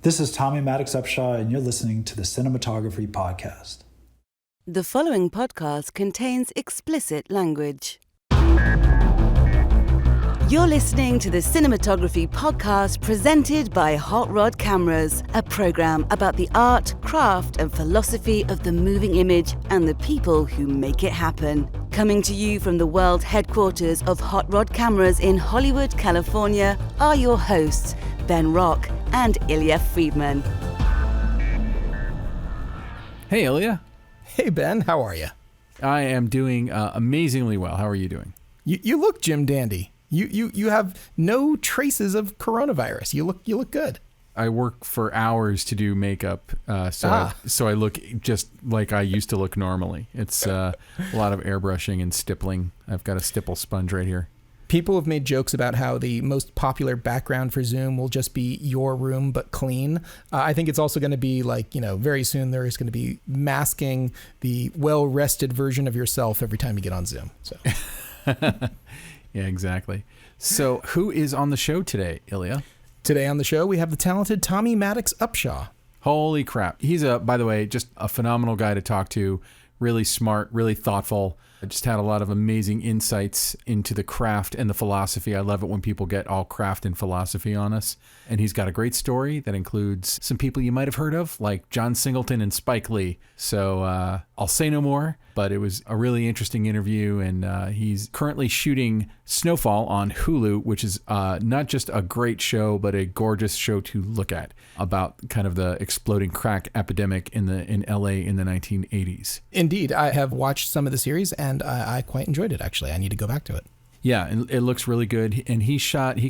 This is Tommy Maddox-Upshaw, and you're listening to the Cinematography Podcast. The following podcast contains explicit language. You're listening to the Cinematography Podcast presented by Hot Rod Cameras, a program about the art, craft, and philosophy of the moving image and the people who make it happen. Coming to you from the world headquarters of Hot Rod Cameras in Hollywood, California, are your hosts, Ben Rock and Ilya Friedman. Hey, Ilya. Hey, Ben. How are you? I am doing amazingly well. How are you doing? You look Jim Dandy. You have no traces of coronavirus. You look good. I work for hours to do makeup, so I look just like I used to look normally. It's a lot of airbrushing and stippling. I've got a stipple sponge right here. People have made jokes about how the most popular background for Zoom will just be your room, but clean. I think it's also going to be like, very soon there is going to be masking the well-rested version of yourself every time you get on Zoom. So. Yeah, exactly. So who is on the show today, Ilya? Today on the show, we have the talented Tommy Maddox-Upshaw. Holy crap. He's, by the way, just a phenomenal guy to talk to. Really smart, really thoughtful. I just had a lot of amazing insights into the craft and the philosophy. I love it when people get all craft and philosophy on us. And he's got a great story that includes some people you might have heard of, like John Singleton and Spike Lee. So I'll say no more, but it was a really interesting interview. And he's currently shooting Snowfall on Hulu, which is not just a great show, but a gorgeous show to look at about kind of the exploding crack epidemic in LA in the 1980s. Indeed. I have watched some of the series and I quite enjoyed it, actually. I need to go back to it. Yeah, and it looks really good. And he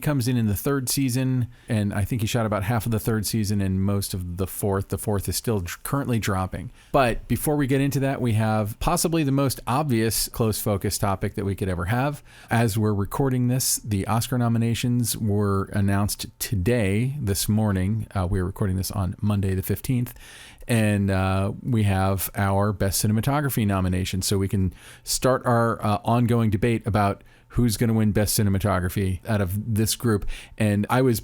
comes in the third season, and I think he shot about half of the third season and most of the fourth. The fourth is still currently dropping. But before we get into that, we have possibly the most obvious close focus topic that we could ever have. As we're recording this, the Oscar nominations were announced this morning. We're recording this on Monday the 15th. And we have our Best Cinematography nomination. So we can start our ongoing debate about who's going to win Best Cinematography out of this group. And I was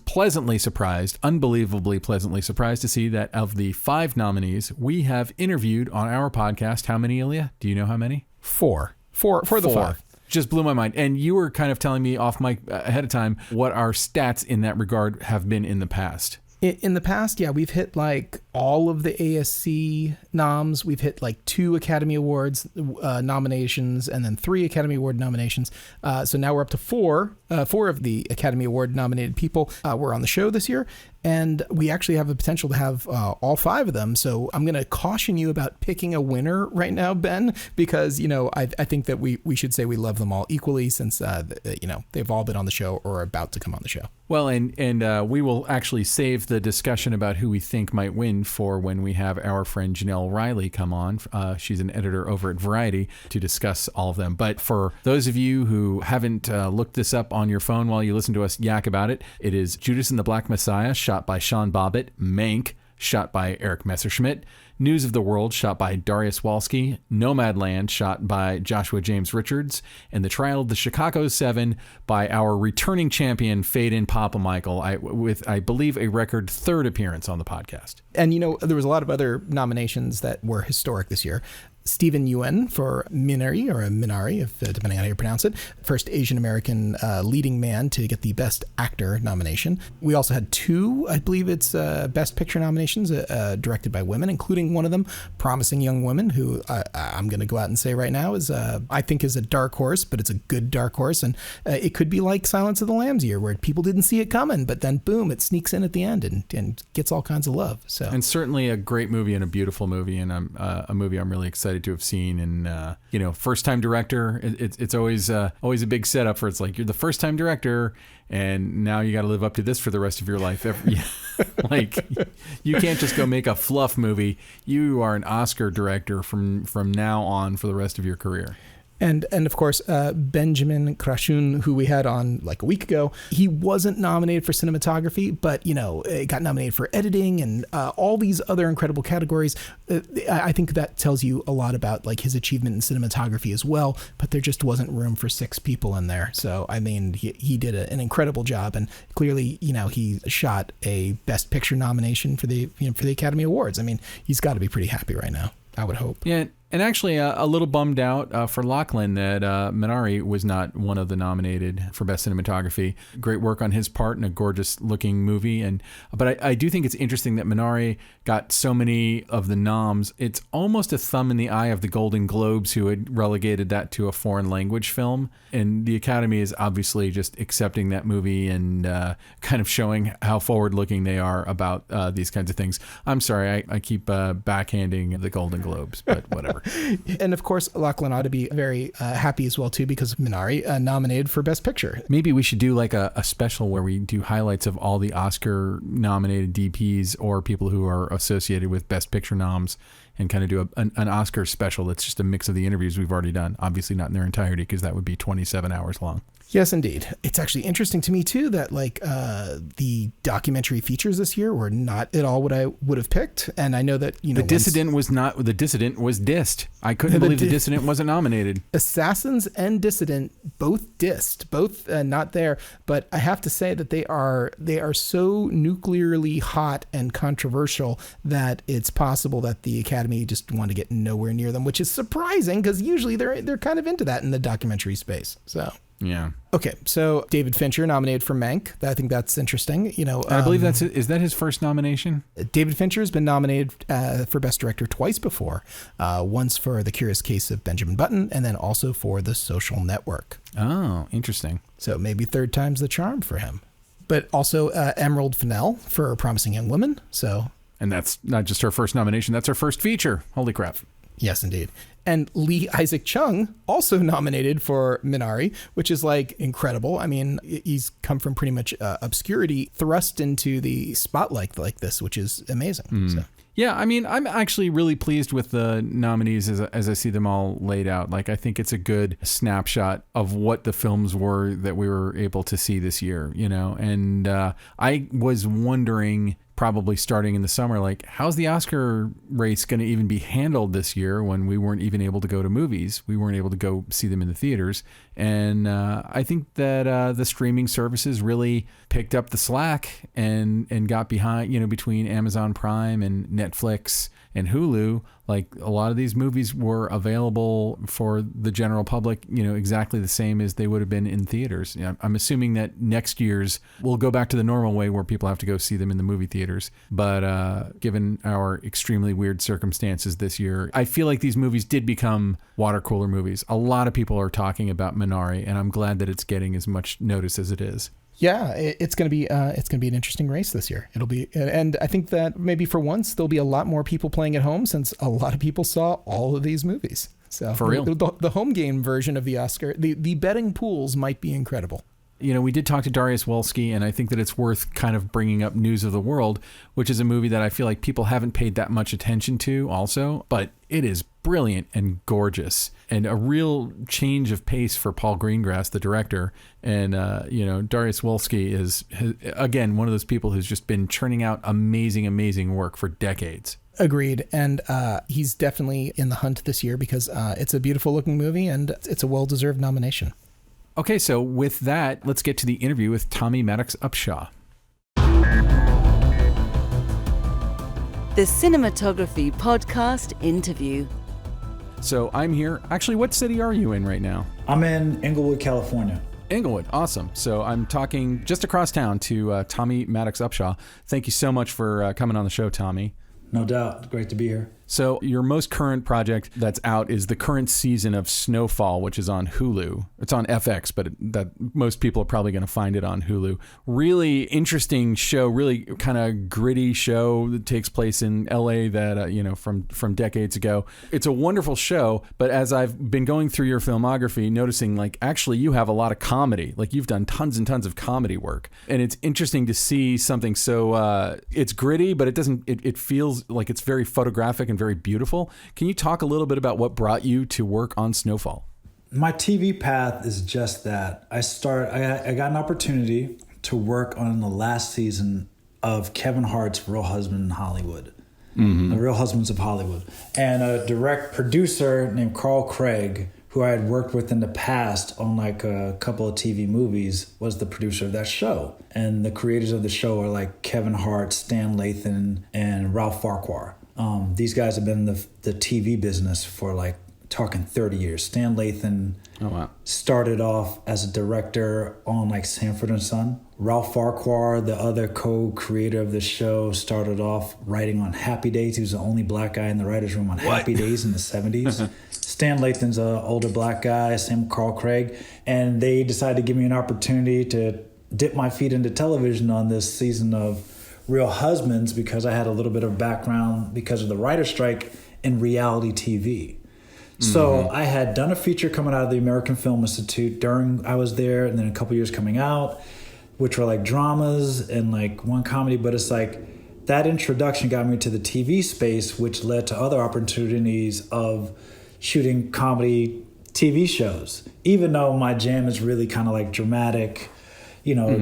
unbelievably pleasantly surprised to see that of the 5 nominees, we have interviewed on our podcast. How many, Ilya? Do you know how many? 4. For the 5. Just blew my mind. And you were kind of telling me off mic ahead of time what our stats in that regard have been in the past. In the past, yeah, we've hit like all of the ASC noms. We've hit like 2 Academy Awards nominations and then 3 Academy Award nominations. So now we're up to 4. 4 of the Academy Award nominated people were on the show this year. And we actually have the potential to have all 5 of them. So I'm going to caution you about picking a winner right now, Ben, because, I think that we should say we love them all equally since, they've all been on the show or are about to come on the show. Well, and we will actually save the discussion about who we think might win for when we have our friend Janelle Riley come on. She's an editor over at Variety to discuss all of them. But for those of you who haven't looked this up on your phone while you listen to us yak about it, it is Judas and the Black Messiah, shot by Sean Bobbitt; Mank, shot by Eric Messerschmidt; News of the World, shot by Darius Walsky; Nomadland, shot by Joshua James Richards; and The Trial of the Chicago 7 by our returning champion, Fade-In Papa Michael, with, I believe, a record 3rd appearance on the podcast. And, there was a lot of other nominations that were historic this year. Stephen Yuen for Minari, or Minari, depending on how you pronounce it. First Asian American leading man to get the Best Actor nomination. We also had 2, I believe it's Best Picture nominations directed by women, including one of them, Promising Young Woman, who I'm going to go out and say right now is, I think is a dark horse, but it's a good dark horse. And it could be like Silence of the Lambs year, where people didn't see it coming, but then boom, it sneaks in at the end and gets all kinds of love. So. And certainly a great movie and a beautiful movie, and a movie I'm really excited to have seen. And first time director, it's always a big setup for, it's like you're the first time director and now you got to live up to this for the rest of your life. Like, you can't just go make a fluff movie. You are an Oscar director from now on for the rest of your career. And of course, Benjamin Krashun, who we had on like a week ago, he wasn't nominated for cinematography, but, it got nominated for editing and all these other incredible categories. I think that tells you a lot about like his achievement in cinematography as well, but there just wasn't room for 6 people in there. So, I mean, he did an incredible job, and clearly, he shot a Best Picture nomination for the Academy Awards. I mean, he's got to be pretty happy right now, I would hope. Yeah. And actually, a little bummed out for Lachlan that Minari was not one of the nominated for Best Cinematography. Great work on his part in a gorgeous-looking movie. But I do think it's interesting that Minari got so many of the noms. It's almost a thumb in the eye of the Golden Globes, who had relegated that to a foreign language film. And the Academy is obviously just accepting that movie and kind of showing how forward-looking they are about these kinds of things. I'm sorry, I keep backhanding the Golden Globes, but whatever. And of course, Lachlan ought to be very happy as well, too, because Minari nominated for Best Picture. Maybe we should do like a special where we do highlights of all the Oscar-nominated DPs or people who are associated with Best Picture noms, and kind of do an Oscar special that's just a mix of the interviews we've already done. Obviously not in their entirety, because that would be 27 hours long. Yes, indeed. It's actually interesting to me, too, that like the documentary features this year were not at all what I would have picked. And I know that, The Dissident was dissed. I couldn't believe The Dissident wasn't nominated. Assassins and Dissident both dissed, both not there. But I have to say that they are so nuclearly hot and controversial that it's possible that the Academy just want to get nowhere near them, which is surprising because usually they're kind of into that in the documentary space. So. Yeah. Okay, so David Fincher nominated for Mank. I think that's interesting. I believe is that his first nomination? David Fincher has been nominated for Best Director twice before. Once for The Curious Case of Benjamin Button, and then also for The Social Network. Oh, interesting. So maybe third time's the charm for him. But also Emerald Fennell for Promising Young Woman. And that's not just her first nomination; that's her first feature. Holy crap! Yes, indeed. And Lee Isaac Chung also nominated for Minari, which is like incredible. I mean, he's come from pretty much obscurity, thrust into the spotlight like this, which is amazing. So. Yeah, I mean, I'm actually really pleased with the nominees as I see them all laid out. Like, I think it's a good snapshot of what the films were that we were able to see this year, And I was wondering, probably starting in the summer, like, how's the Oscar race going to even be handled this year when we weren't even able to go to movies? We weren't able to go see them in the theaters. And I think that the streaming services really picked up the slack and got behind, between Amazon Prime and Netflix and Hulu. Like, a lot of these movies were available for the general public, exactly the same as they would have been in theaters. I'm assuming that next year's will go back to the normal way where people have to go see them in the movie theaters. But given our extremely weird circumstances this year, I feel like these movies did become water cooler movies. A lot of people are talking about Minari, and I'm glad that it's getting as much notice as it is. Yeah, it's going to be an interesting race this year. It'll be, and I think that maybe for once there'll be a lot more people playing at home since a lot of people saw all of these movies. So for real, the home game version of the Oscar, the betting pools might be incredible. We did talk to Darius Wolski, and I think that it's worth kind of bringing up News of the World, which is a movie that I feel like people haven't paid that much attention to also, but it is brilliant and gorgeous and a real change of pace for Paul Greengrass, the director. And, Darius Wolski is, again, one of those people who's just been churning out amazing, amazing work for decades. Agreed. And he's definitely in the hunt this year because it's a beautiful looking movie and it's a well-deserved nomination. Okay, so with that, let's get to the interview with Tommy Maddox-Upshaw. The Cinematography Podcast Interview. So I'm here. Actually, what city are you in right now? I'm in Inglewood, California. Inglewood, awesome. So I'm talking just across town to Tommy Maddox-Upshaw. Thank you so much for coming on the show, Tommy. No doubt. Great to be here. So your most current project that's out is the current season of Snowfall, which is on Hulu. It's on FX, but that most people are probably going to find it on Hulu. Really interesting show, really kind of gritty show that takes place in LA that, from decades ago. It's a wonderful show, but as I've been going through your filmography, noticing like actually you have a lot of comedy. Like you've done tons and tons of comedy work. And it's interesting to see something so, it's gritty, but it feels like it's very photographic and very beautiful. Can you talk a little bit about what brought you to work on Snowfall? My TV path is just that. I got an opportunity to work on the last season of Kevin Hart's Real Husband in Hollywood. The Real Husbands of Hollywood. And a direct producer named Carl Craig, who I had worked with in the past on like a couple of TV movies, was the producer of that show. And the creators of the show are like Kevin Hart, Stan Lathan, and Ralph Farquhar. These guys have been in the TV business for like talking 30 years. Stan Lathan started off as a director on like Sanford and Son. Ralph Farquhar, the other co-creator of the show, started off writing on Happy Days. He was the only black guy in the writer's room on Happy Days in the 70s. Stan Lathan's an older black guy, same with Carl Craig. And they decided to give me an opportunity to dip my feet into television on this season of Real Husbands because I had a little bit of background because of the writer's strike in reality TV. So I had done a feature coming out of the American Film Institute during I was there, and then a couple years coming out, which were like dramas and like one comedy. But it's like that introduction got me to the TV space, which led to other opportunities of shooting comedy TV shows. Even though my jam is really kind of like dramatic,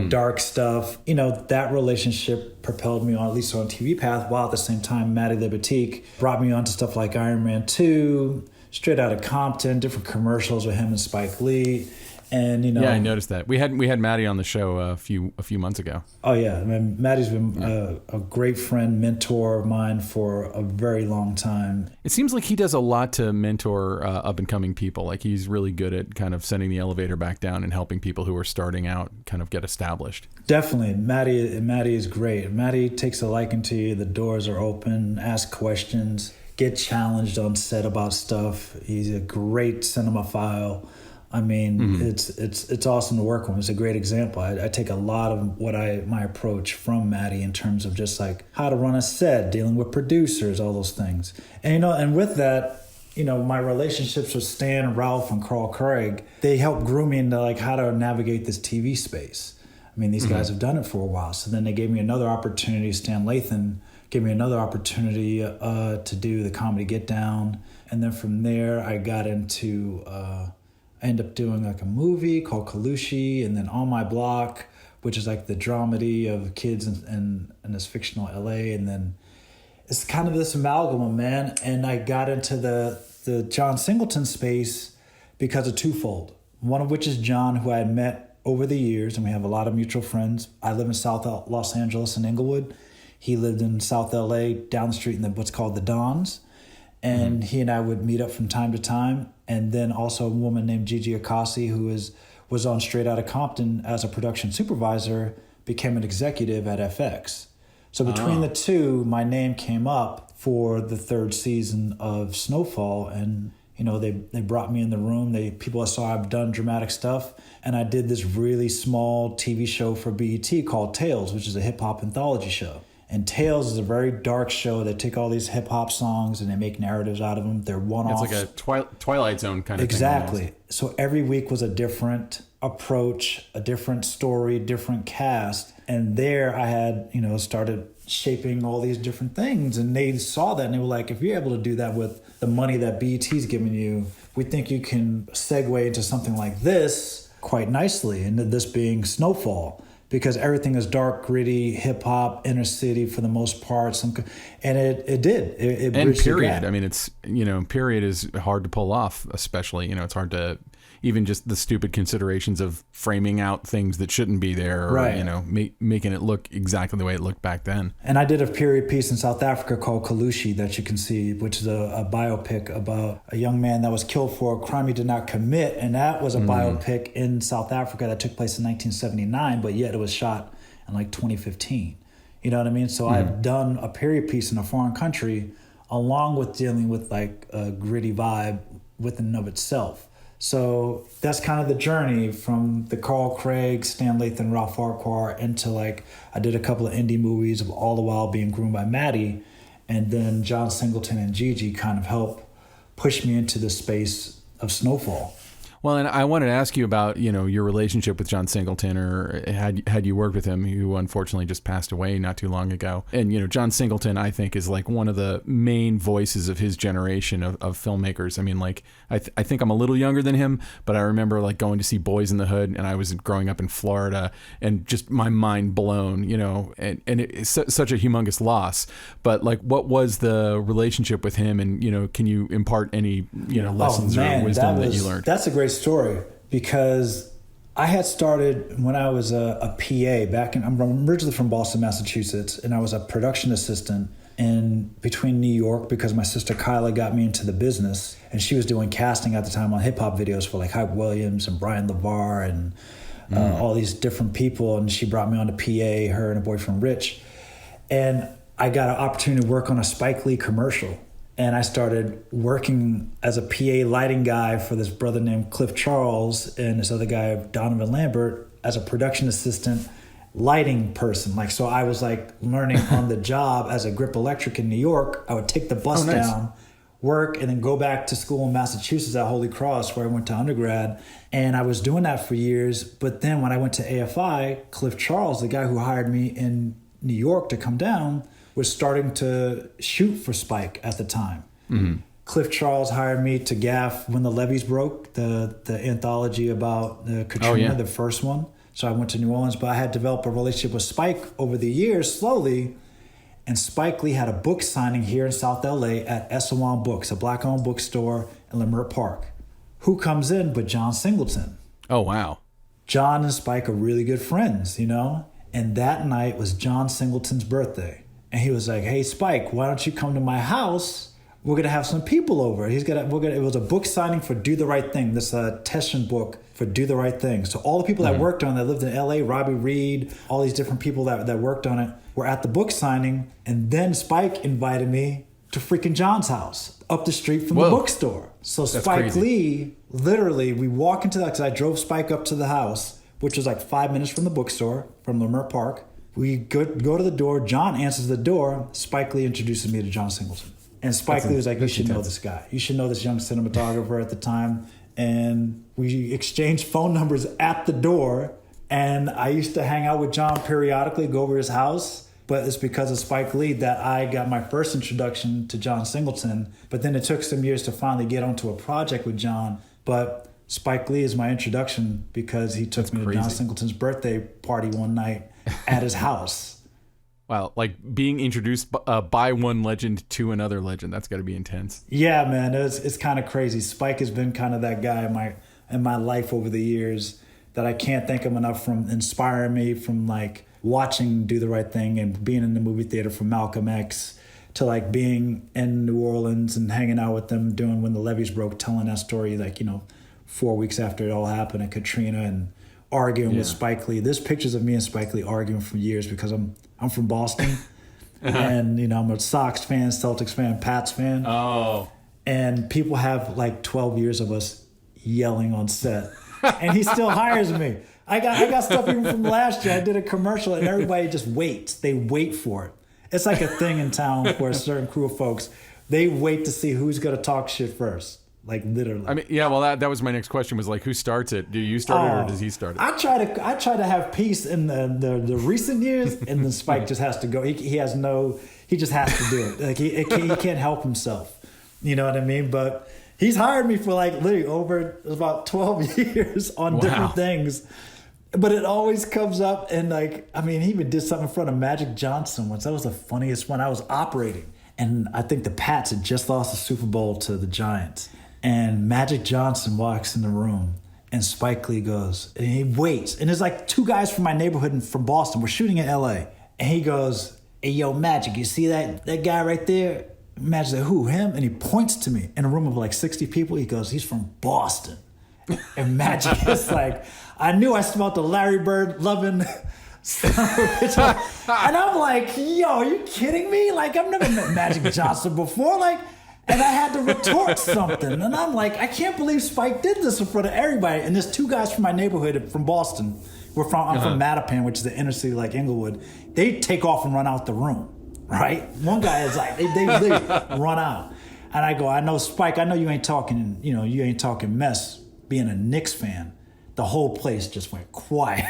dark stuff, that relationship propelled me on, at least on TV path, while at the same time, Matty Libatique brought me on to stuff like Iron Man 2, Straight Outta Compton, different commercials with him and Spike Lee. And yeah, I noticed that we had Maddie on the show a few months ago. Oh yeah, I mean, Maddie's been a great friend, mentor of mine for a very long time. It seems like he does a lot to mentor up and coming people. Like he's really good at kind of sending the elevator back down and helping people who are starting out kind of get established. Definitely, Maddie is great. Maddie takes a liking to you. The doors are open. Ask questions. Get challenged on set about stuff. He's a great cinemaphile. I mean, it's awesome to work with him. It's a great example. I take a lot of my approach from Maddie in terms of just like how to run a set, dealing with producers, all those things. And and with that, my relationships with Stan, Ralph, and Carl Craig, they helped groom me into like how to navigate this TV space. I mean, these guys have done it for a while. So then they gave me another opportunity. Stan Lathan gave me another opportunity to do the comedy Get Down. And then from there, I got into... I ended up doing like a movie called Kalushi, and then On My Block, which is like the dramedy of kids in this fictional LA. And then it's kind of this amalgam, man. And I got into the John Singleton space because of twofold. One of which is John, who I had met over the years, and we have a lot of mutual friends. I live in South Los Angeles in Inglewood. He lived in South LA, down the street in what's called the Dons. And he and I would meet up from time to time. And then also a woman named Gigi Akasi, who was on Straight Outta Compton as a production supervisor, became an executive at FX. So between the two, my name came up for the third season of Snowfall. And, they brought me in the room. People saw I've done dramatic stuff. And I did this really small TV show for BET called Tales, which is a hip-hop anthology show. And Tales is a very dark show. They take all these hip-hop songs and they make narratives out of them. They're one-offs. It's like a Twilight Zone kind of thing. Exactly. So every week was a different approach, a different story, different cast. And there I had, started shaping all these different things. And they saw that and they were like, if you're able to do that with the money that BET's giving you, we think you can segue into something like this quite nicely. And this being Snowfall. Because everything is dark, gritty, hip-hop, inner city for the most part. And it did. It and period. I mean, it's, period is hard to pull off, especially, it's hard to, even just the stupid considerations of framing out things that shouldn't be there, or, right. Making it look exactly the way it looked back then. And I did a period piece in South Africa called Kalushi that you can see, which is a biopic about a young man that was killed for a crime he did not commit. And that was a biopic in South Africa that took place in 1979, but yet it was shot in like 2015. You know what I mean? So I've done a period piece in a foreign country along with dealing with like a gritty vibe within and of itself. So that's kind of the journey from the Carl Craig, Stan Lathan, Ralph Farquhar into like, I did a couple of indie movies of all the while being groomed by Maddie. And then John Singleton and Gigi kind of helped push me into the space of Snowfall. Well, and I wanted to ask you about, your relationship with John Singleton, or had you worked with him, who unfortunately just passed away not too long ago. And, John Singleton, I think, is like one of the main voices of his generation of filmmakers. I mean, like, I think I'm a little younger than him, but I remember like going to see Boys in the Hood, and I was growing up in Florida, and just my mind blown, and it's such a humongous loss. But like, what was the relationship with him, and, can you impart any, lessons or wisdom that you learned? That's a great story, because I had started when I was a PA I'm originally from Boston, Massachusetts, and I was a production assistant between New York, because my sister Kyla got me into the business, and she was doing casting at the time on hip hop videos for like Hype Williams and Brian LeVar and all these different people. And she brought me on to PA, her and her boyfriend Rich. And I got an opportunity to work on a Spike Lee commercial. And I started working as a PA lighting guy for this brother named Cliff Charles and this other guy, Donovan Lambert, as a production assistant lighting person. Like, so I was like learning on the job as a grip electric in New York. I would take the bus down, work, and then go back to school in Massachusetts at Holy Cross, where I went to undergrad. And I was doing that for years. But then when I went to AFI, Cliff Charles, the guy who hired me in New York to come down, was starting to shoot for Spike at the time. Mm-hmm. Cliff Charles hired me to gaff When the Levees Broke, the anthology about the Katrina, the first one. So I went to New Orleans, but I had developed a relationship with Spike over the years, slowly. And Spike Lee had a book signing here in South LA at Esselwan Books, a black-owned bookstore in Leimert Park. Who comes in but John Singleton? Oh, wow. John and Spike are really good friends, And that night was John Singleton's birthday. And he was like, "Hey, Spike, why don't you come to my house? We're gonna have some people over." It was a book signing for Do the Right Thing, this Teshin book for Do the Right Thing. So all the people that worked on it, that lived in LA, Robbie Reed, all these different people that worked on it were at the book signing. And then Spike invited me to freaking John's house up the street from the bookstore. So That's Spike crazy. Lee, literally, we walk into that, because I drove Spike up to the house, which was like 5 minutes from the bookstore, from Leimert Park. We go to the door. John answers the door. Spike Lee introduces me to John Singleton. And Spike Lee was like, "You should know this guy. You should know this young cinematographer at the time." And we exchanged phone numbers at the door. And I used to hang out with John periodically, go over his house. But it's because of Spike Lee that I got my first introduction to John Singleton. But then it took some years to finally get onto a project with John. But Spike Lee is my introduction, because he took me to John Singleton's birthday party one night at his house. Wow, like being introduced by one legend to another legend. That's got to be intense. Yeah, man, it's kind of crazy. Spike has been kind of that guy in my life over the years that I can't thank him enough, from inspiring me, from like watching Do the Right Thing and being in the movie theater for Malcolm X, to like being in New Orleans and hanging out with them, doing When the Levees Broke, telling that story 4 weeks after it all happened at Katrina, and arguing with Spike Lee. There's pictures of me and Spike Lee arguing for years, because I'm from Boston, and I'm a Sox fan, Celtics fan, Pats fan. Oh. And people have like 12 years of us yelling on set, and he still hires me. I got stuff even from last year. I did a commercial, and everybody just waits. They wait for it. It's like a thing in town for a certain crew of folks. They wait to see who's gonna talk shit first. Like, literally. I mean, yeah. Well, that was my next question. Was like, who starts it? Do you start it, or does he start it? I try to have peace in the recent years, and then Spike just has to go. He just has to do it. Like he can't help himself. You know what I mean? But he's hired me for like literally over about 12 years on different things. But it always comes up, and like, I mean, he even did something in front of Magic Johnson once. That was the funniest one. I was operating, and I think the Pats had just lost the Super Bowl to the Giants. And Magic Johnson walks in the room, and Spike Lee goes, and he waits. And there's like two guys from my neighborhood from Boston. We're shooting in LA. And he goes, "Hey, yo, Magic, you see that guy right there?" Magic's like, "Who, him?" And he points to me in a room of like 60 people. He goes, "He's from Boston." And Magic is like, "I knew I smelled the Larry Bird loving son of a bitch." And I'm like, "Yo, are you kidding me? Like, I've never met Magic Johnson before. Like," and I had to retort something. And I'm like, I can't believe Spike did this in front of everybody. And there's two guys from my neighborhood from Boston. I'm from Mattapan, which is the inner city like Inglewood. They take off and run out the room, right? One guy is like, they run out. And I go, "I know, Spike, I know you ain't talking mess being a Knicks fan, the whole place just went quiet.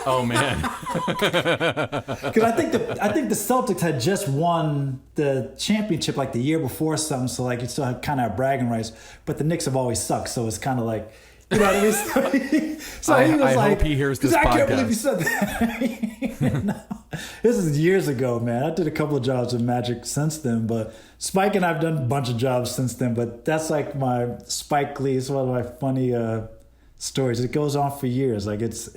Oh man. Because I think the Celtics had just won the championship like the year before or something, so like you still had kind of bragging rights. But the Knicks have always sucked, so it's kind of like, you know what I mean? So he was I like, hope he hears this I podcast. can't believe you said that. No, this is years ago, man. I did a couple of jobs with Magic since then, but Spike and I've done a bunch of jobs since then. But that's like my Spike Lee. It's one of my funny stories. It goes on for years. Like it's.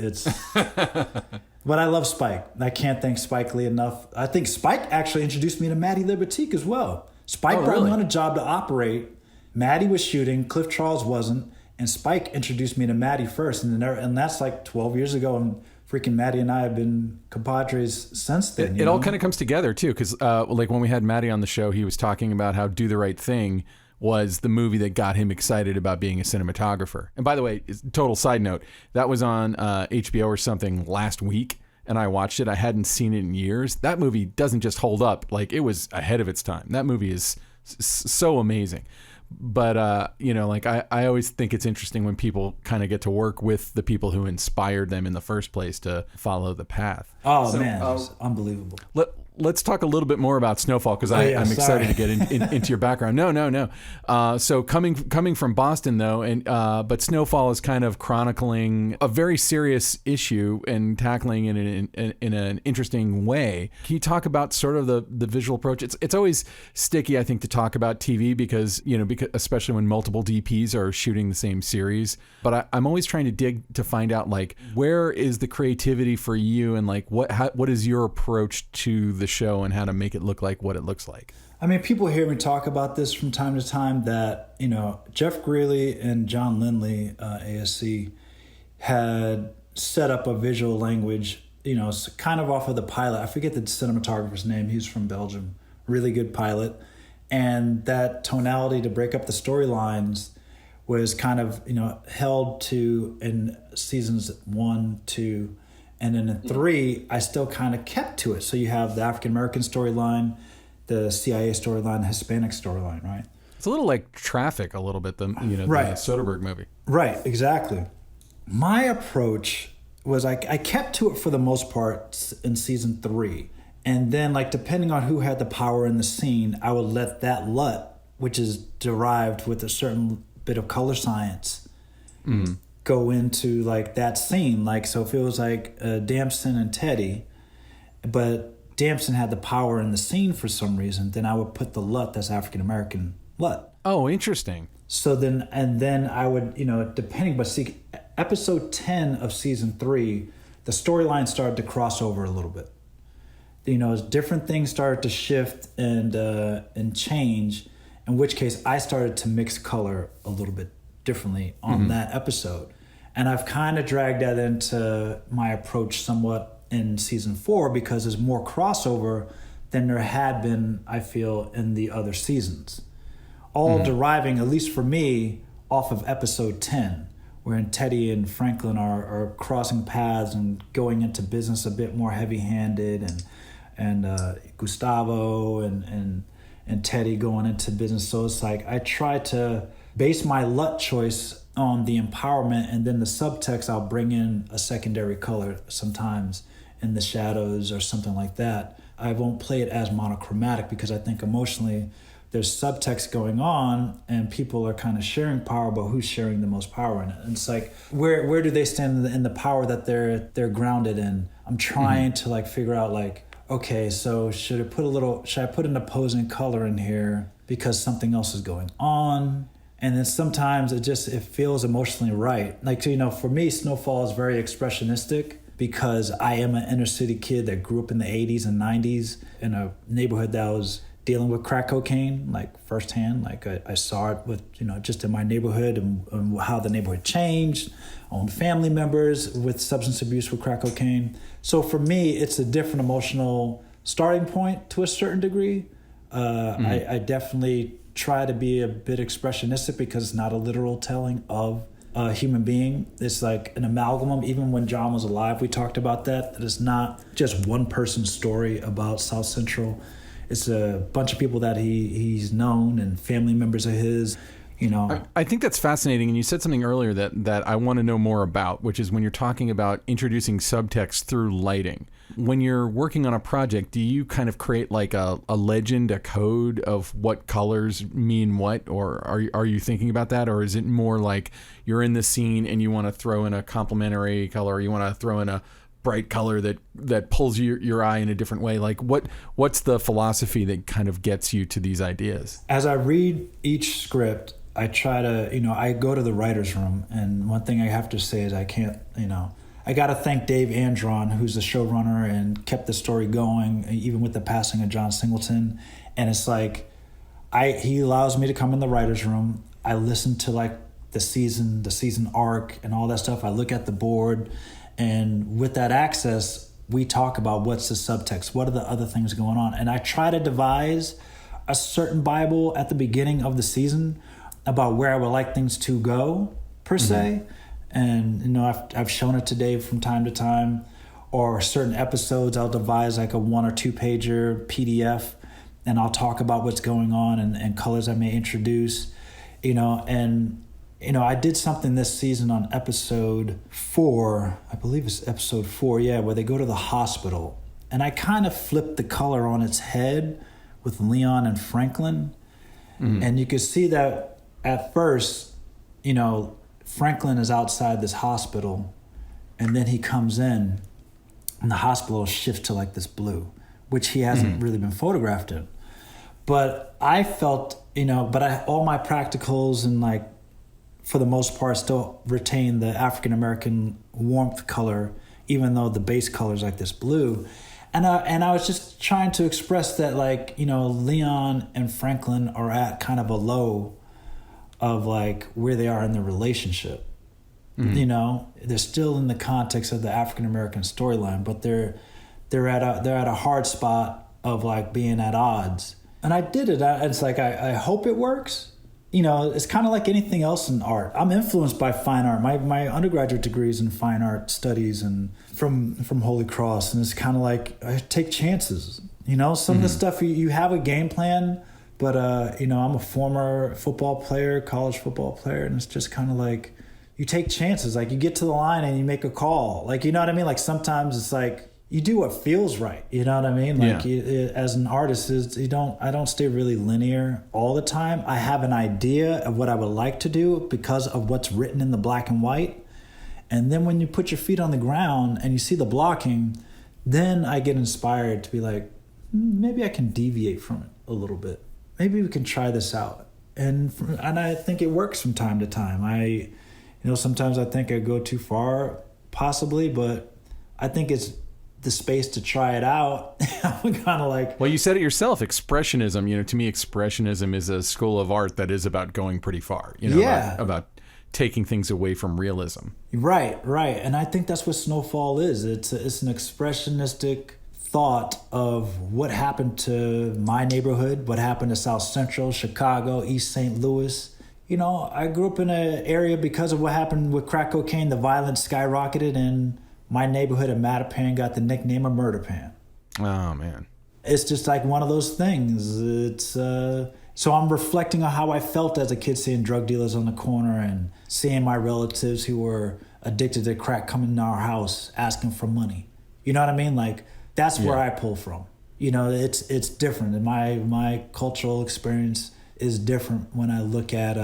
But I love Spike. I can't thank Spike Lee enough. I think Spike actually introduced me to Maddie Libertique as well. Spike brought me on a job to operate. Maddie was shooting. Cliff Charles wasn't. And Spike introduced me to Maddie first. And that's like 12 years ago. And freaking Maddie and I have been compadres since then. It all kind of comes together, too, because like when we had Maddie on the show, he was talking about how Do the Right Thing was the movie that got him excited about being a cinematographer. And by the way, total side note, that was on HBO or something last week, and I watched it. I hadn't seen it in years. That movie doesn't just hold up. Like, it was ahead of its time. That movie is so amazing. But, you know, like I always think it's interesting when people kind of get to work with the people who inspired them in the first place to follow the path. Oh, so, man, it's unbelievable. Let's talk a little bit more about Snowfall, because I'm excited to get into your background. No. So coming from Boston, though, and but Snowfall is kind of chronicling a very serious issue and tackling it in an interesting way. Can you talk about sort of the visual approach? It's always sticky, I think, to talk about TV because especially when multiple DPs are shooting the same series. But I'm always trying to dig to find out, like, where is the creativity for you, and like what is your approach to the show and how to make it look like what it looks like? I mean, people hear me talk about this from time to time, that, you know, Jeff Greeley and John Lindley, ASC, had set up a visual language, you know, kind of off of the pilot. I forget the cinematographer's name. He's from Belgium. Really good pilot. And that tonality to break up the storylines was kind of, you know, held to in seasons 1, 2, and then in 3, I still kind of kept to it. So you have the African American storyline, the CIA storyline, the Hispanic storyline, right? It's a little like Traffic, a little bit, the Soderbergh movie. Right, exactly. My approach was I kept to it for the most part in season 3. And then, like, depending on who had the power in the scene, I would let that LUT, which is derived with a certain bit of color science, go into like that scene. Like, so if it was like Damson and Teddy, but Damson had the power in the scene for some reason, then I would put the LUT that's African American LUT. Oh, interesting. So then I would, you know, depending, but see, episode 10 of season 3, the storyline started to cross over a little bit. You know, as different things started to shift and change, in which case I started to mix color a little bit differently on that episode. And I've kind of dragged that into my approach somewhat in season 4, because there's more crossover than there had been, I feel, in the other seasons. All deriving, at least for me, off of episode 10, wherein Teddy and Franklin are crossing paths and going into business a bit more heavy-handed, and Gustavo and Teddy going into business. So it's like I try to base my LUT choice on the empowerment, and then the subtext I'll bring in a secondary color sometimes in the shadows or something like that. I won't play it as monochromatic, because I think emotionally there's subtext going on and people are kind of sharing power, but who's sharing the most power in it? And it's like, where do they stand in the power that they're grounded in? I'm trying to like figure out like, okay, so should I put an opposing color in here because something else is going on? And then sometimes it feels emotionally right. Like, you know, for me, Snowfall is very expressionistic, because I am an inner city kid that grew up in the 80s and 90s in a neighborhood that was dealing with crack cocaine, like firsthand. Like I saw it with, you know, just in my neighborhood and how the neighborhood changed, own family members with substance abuse with crack cocaine. So for me, it's a different emotional starting point to a certain degree. I definitely try to be a bit expressionistic, because it's not a literal telling of a human being. It's like an amalgam. Even when John was alive, we talked about that it's not just one person's story about South Central. It's a bunch of people that he's known and family members of his. you know. I think that's fascinating. And you said something earlier that I want to know more about, which is when you're talking about introducing subtext through lighting. When you're working on a project, do you kind of create like a legend, a code of what colors mean what? Or are you thinking about that? Or is it more like you're in the scene and you want to throw in a complementary color, or you want to throw in a bright color that pulls your eye in a different way? Like what's the philosophy that kind of gets you to these ideas? As I read each script, I try to, I go to the writer's room, and one thing I have to say is I can't, I got to thank Dave Andron, who's the showrunner and kept the story going, even with the passing of John Singleton. And it's like, he allows me to come in the writer's room. I listen to like the season arc and all that stuff. I look at the board, and with that access, we talk about what's the subtext, what are the other things going on. And I try to devise a certain Bible at the beginning of the season about where I would like things to go, per se. And, I've shown it to Dave from time to time, or certain episodes I'll devise like a 1 or 2 pager PDF, and I'll talk about what's going on and colors I may introduce, I did something this season on episode 4, I believe it's episode 4, where they go to the hospital, and I kind of flipped the color on its head with Leon and Franklin. And you could see that at first, Franklin is outside this hospital, and then he comes in, and the hospital shifts to like this blue, which he hasn't really been photographed in. But I felt, all my practicals and like, for the most part, still retain the African American warmth color, even though the base color is like this blue. And I was just trying to express that, like, Leon and Franklin are at kind of a low of like where they are in their relationship. They're still in the context of the African American storyline, but they're at a hard spot of like being at odds. And I did it. It's like I hope it works. It's kind of like anything else in art. I'm influenced by fine art. My undergraduate degree is in fine art studies and from Holy Cross, and it's kind of like I take chances. Some of the stuff you have a game plan. But, I'm a former football player, college football player, and it's just kind of like you take chances. Like, you get to the line and you make a call. Like, you know what I mean? Like, sometimes it's like you do what feels right. You know what I mean? Like, as an artist, I don't stay really linear all the time. I have an idea of what I would like to do because of what's written in the black and white. And then when you put your feet on the ground and you see the blocking, then I get inspired to be like, maybe I can deviate from it a little bit. Maybe we can try this out. And I think it works from time to time. Sometimes I think I go too far, possibly, but I think it's the space to try it out. I'm kind of like... Well, you said it yourself, expressionism. To me, expressionism is a school of art that is about going pretty far. About taking things away from realism. Right. And I think that's what Snowfall is. It's an expressionistic thought of what happened to my neighborhood, what happened to South Central, Chicago, East St. Louis. I grew up in an area because of what happened with crack cocaine. The violence skyrocketed, and my neighborhood of Mattapan got the nickname of Murderpan. Oh, man. It's just like one of those things. It's so I'm reflecting on how I felt as a kid, seeing drug dealers on the corner and seeing my relatives who were addicted to crack coming to our house asking for money. You know what I mean? Like, that's where I pull from. It's different. And my cultural experience is different when I look at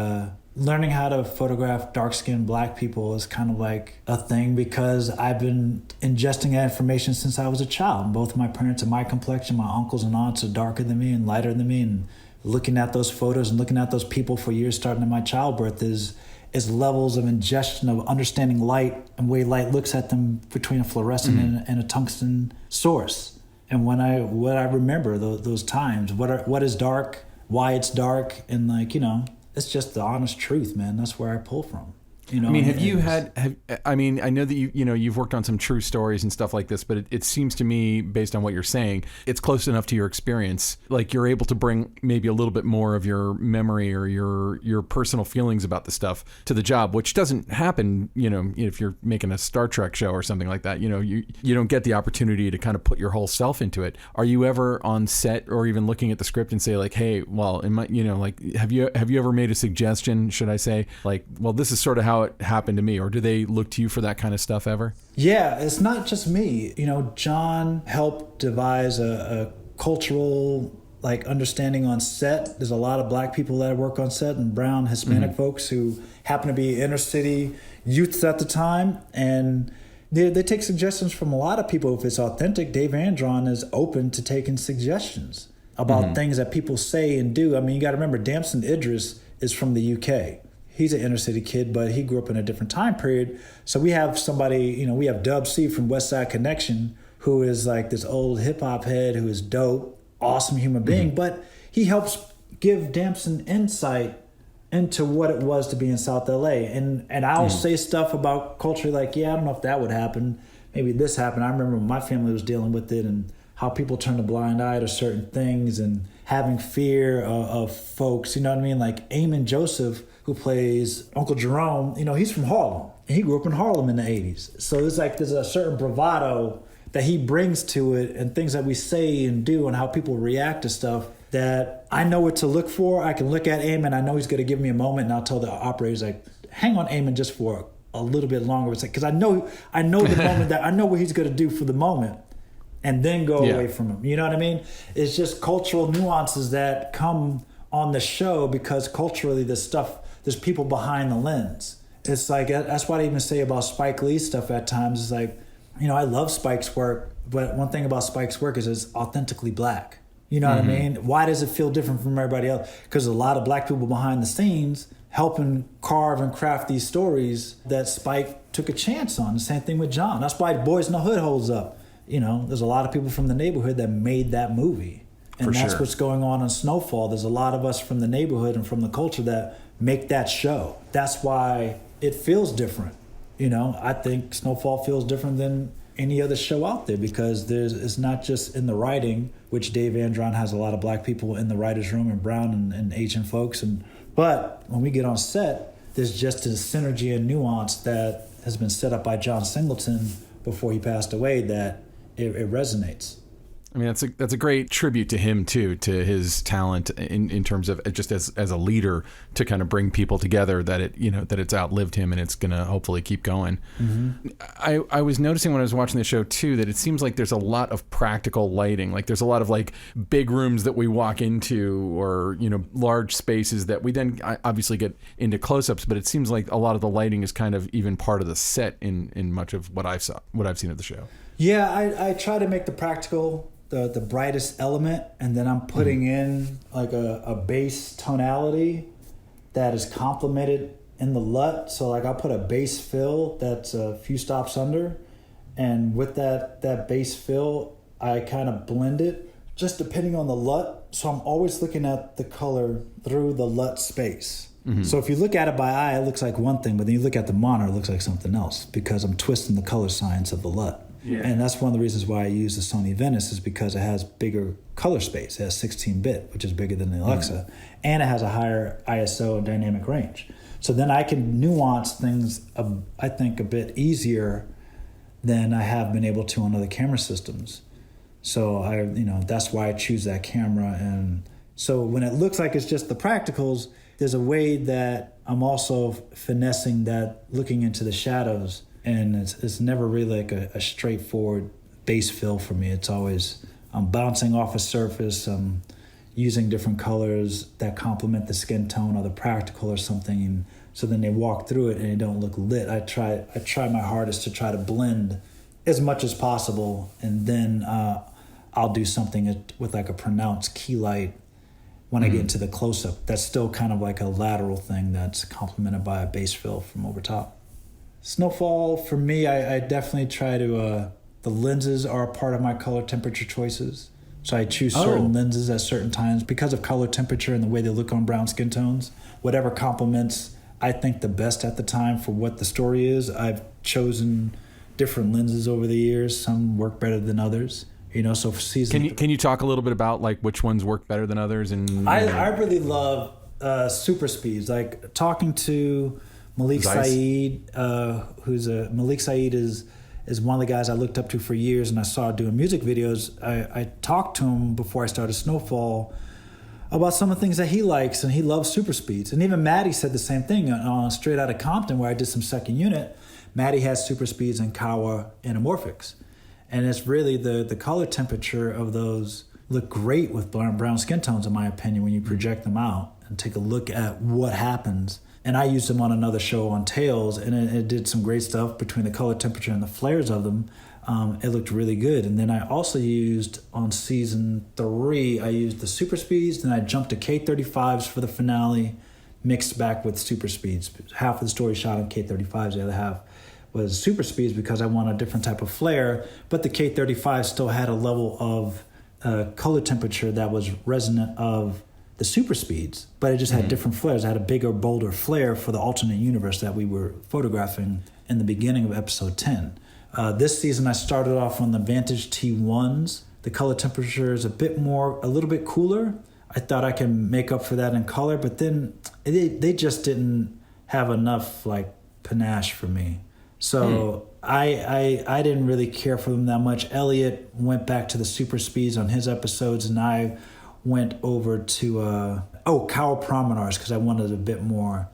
learning how to photograph dark-skinned black people is kind of like a thing because I've been ingesting that information since I was a child. Both my parents are my complexion. My uncles and aunts are darker than me and lighter than me. And looking at those photos and looking at those people for years starting at my childbirth is levels of ingestion of understanding light and way light looks at them between a fluorescent and a tungsten source. And what I remember those times, what is dark, why it's dark, and it's just the honest truth, man. That's where I pull from. You know, I mean, I know that you've worked on some true stories and stuff like this, but it seems to me, based on what you're saying, it's close enough to your experience. Like you're able to bring maybe a little bit more of your memory or your personal feelings about the stuff to the job, which doesn't happen, if you're making a Star Trek show or something like that. You don't get the opportunity to kind of put your whole self into it. Are you ever on set or even looking at the script and say like, hey, well, have you ever made a suggestion, should I say, like, well, this is sort of how it happened to me, or do they look to you for that kind of stuff ever? Yeah, it's not just me. John helped devise a cultural understanding on set. There's a lot of black people that work on set and brown Hispanic folks who happen to be inner city youths at the time, and they take suggestions from a lot of people. If it's authentic, Dave Andron is open to taking suggestions about things that people say and do. I mean, you got to remember, Damson Idris is from the UK. He's an inner city kid, but he grew up in a different time period. So we have somebody, we have Dub C from West Side Connection, who is like this old hip hop head who is dope, awesome human being, but he helps give Damson insight into what it was to be in South LA. And I'll say stuff about culture like, yeah, I don't know if that would happen. Maybe this happened. I remember when my family was dealing with it and how people turn a blind eye to certain things and having fear of folks, you know what I mean? Like Eamon Joseph, who plays Uncle Jerome, he's from Harlem. And he grew up in Harlem in the 80s. So there's a certain bravado that he brings to it and things that we say and do and how people react to stuff that I know what to look for. I can look at Eamon, I know he's going to give me a moment, and I'll tell the operators, like, hang on Eamon just for a little bit longer. It's like, because I know the moment that I know what he's going to do for the moment and then go away from him. You know what I mean? It's just cultural nuances that come on the show because culturally there's people behind the lens. It's like, that's what I even say about Spike Lee stuff at times. It's like, I love Spike's work, but one thing about Spike's work is it's authentically black. You know what I mean? Why does it feel different from everybody else? Because there's a lot of black people behind the scenes helping carve and craft these stories that Spike took a chance on. The same thing with John. That's why Boys in the Hood holds up. There's a lot of people from the neighborhood that made that movie. And that's what's going on Snowfall. There's a lot of us from the neighborhood and from the culture that make that show. That's why it feels different. I think Snowfall feels different than any other show out there because it's not just in the writing, which Dave Andron has a lot of black people in the writer's room and brown and Asian folks. But when we get on set, there's just a synergy and nuance that has been set up by John Singleton before he passed away that it resonates. I mean, that's a great tribute to him too, to his talent in terms of just as a leader to kind of bring people together. That it's outlived him and it's gonna hopefully keep going. I was noticing when I was watching the show too that it seems like there's a lot of practical lighting. Like there's a lot of like big rooms that we walk into, or large spaces that we then obviously get into close-ups. But it seems like a lot of the lighting is kind of even part of the set in much of what I've seen of the show. Yeah, I try to make the practical the brightest element, and then I'm putting in like a base tonality that is complemented in the LUT. So like I'll put a base fill that's a few stops under, and with that base fill, I kind of blend it just depending on the LUT. So I'm always looking at the color through the LUT space. So if you look at it by eye, it looks like one thing, but then you look at the monitor, it looks like something else because I'm twisting the color science of the LUT. Yeah. And that's one of the reasons why I use the Sony Venice is because it has bigger color space. It has 16-bit, which is bigger than the Alexa, and it has a higher ISO and dynamic range. So then I can nuance things, I think, a bit easier than I have been able to on other camera systems. So that's why I choose that camera. And so when it looks like it's just the practicals, there's a way that I'm also finessing that, looking into the shadows. And it's never really like a straightforward base fill for me. It's always, I'm bouncing off a surface, I'm using different colors that complement the skin tone or the practical or something. And so then they walk through it and they don't look lit. I try my hardest to try to blend as much as possible. And then I'll do something with like a pronounced key light when I get into the close-up. That's still kind of like a lateral thing that's complemented by a base fill from over top. Snowfall, for me, I definitely try to, the lenses are a part of my color temperature choices. So I choose certain lenses at certain times because of color temperature and the way they look on brown skin tones. Whatever complements I think, the best at the time for what the story is. I've chosen different lenses over the years. Some work better than others. So for season... Can you talk a little bit about like which ones work better than others? And I really love super speeds. Like talking to Malik Saeed, Malik Saeed is one of the guys I looked up to for years, and I saw doing music videos. I talked to him before I started Snowfall about some of the things that he likes, and he loves super speeds. And even Maddie said the same thing on Straight Outta Compton, where I did some second unit. Maddie has super speeds and Kawa anamorphics. And it's really the color temperature of those look great with brown skin tones, in my opinion, when you project them out and take a look at what happens. And I used them on another show on Tails, and it did some great stuff between the color temperature and the flares of them. It looked really good. And then I also used, on season 3, I used the super speeds, then I jumped to K35s for the finale, mixed back with super speeds. Half of the story shot on K35s, the other half was super speeds because I want a different type of flare, but the K35 still had a level of color temperature that was resonant of the super speeds, but it just had different flares. It had a bigger, bolder flare for the alternate universe that we were photographing in the beginning of episode 10. This season, I started off on the Vantage T1s. The color temperature is a little bit cooler. I thought I can make up for that in color, but then they just didn't have enough like panache for me. So I didn't really care for them that much. Elliot went back to the super speeds on his episodes, and I went over to Cowl Promenades because I wanted a bit more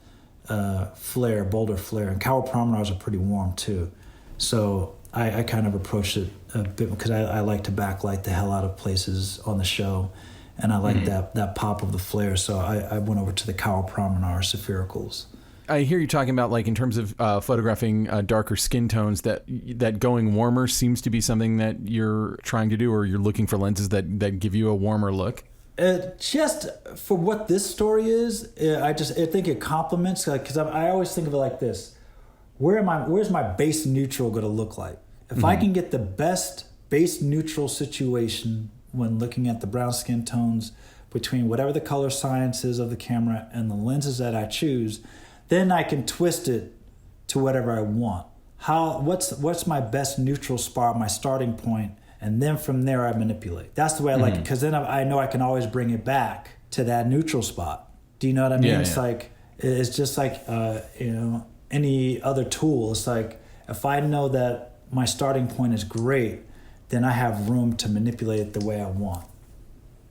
flare, bolder flare. And Cowl Promenades are pretty warm too. So I kind of approached it a bit because I like to backlight the hell out of places on the show. And I like that pop of the flare. So I went over to the Cowl Promenade Saphiricals. I hear you talking about, like, in terms of photographing darker skin tones, that going warmer seems to be something that you're trying to do, or you're looking for lenses that give you a warmer look. Just for what this story is, I think it complements, because I always think of it like this. Where's my base neutral going to look like? If I can get the best base neutral situation when looking at the brown skin tones between whatever the color science is of the camera and the lenses that I choose, then I can twist it to whatever I want. What's my best neutral spot, my starting point, and then from there I manipulate. That's the way I like it, because then I know I can always bring it back to that neutral spot. Do you know what I mean? It's just like any other tool. It's like if I know that my starting point is great, then I have room to manipulate it the way I want.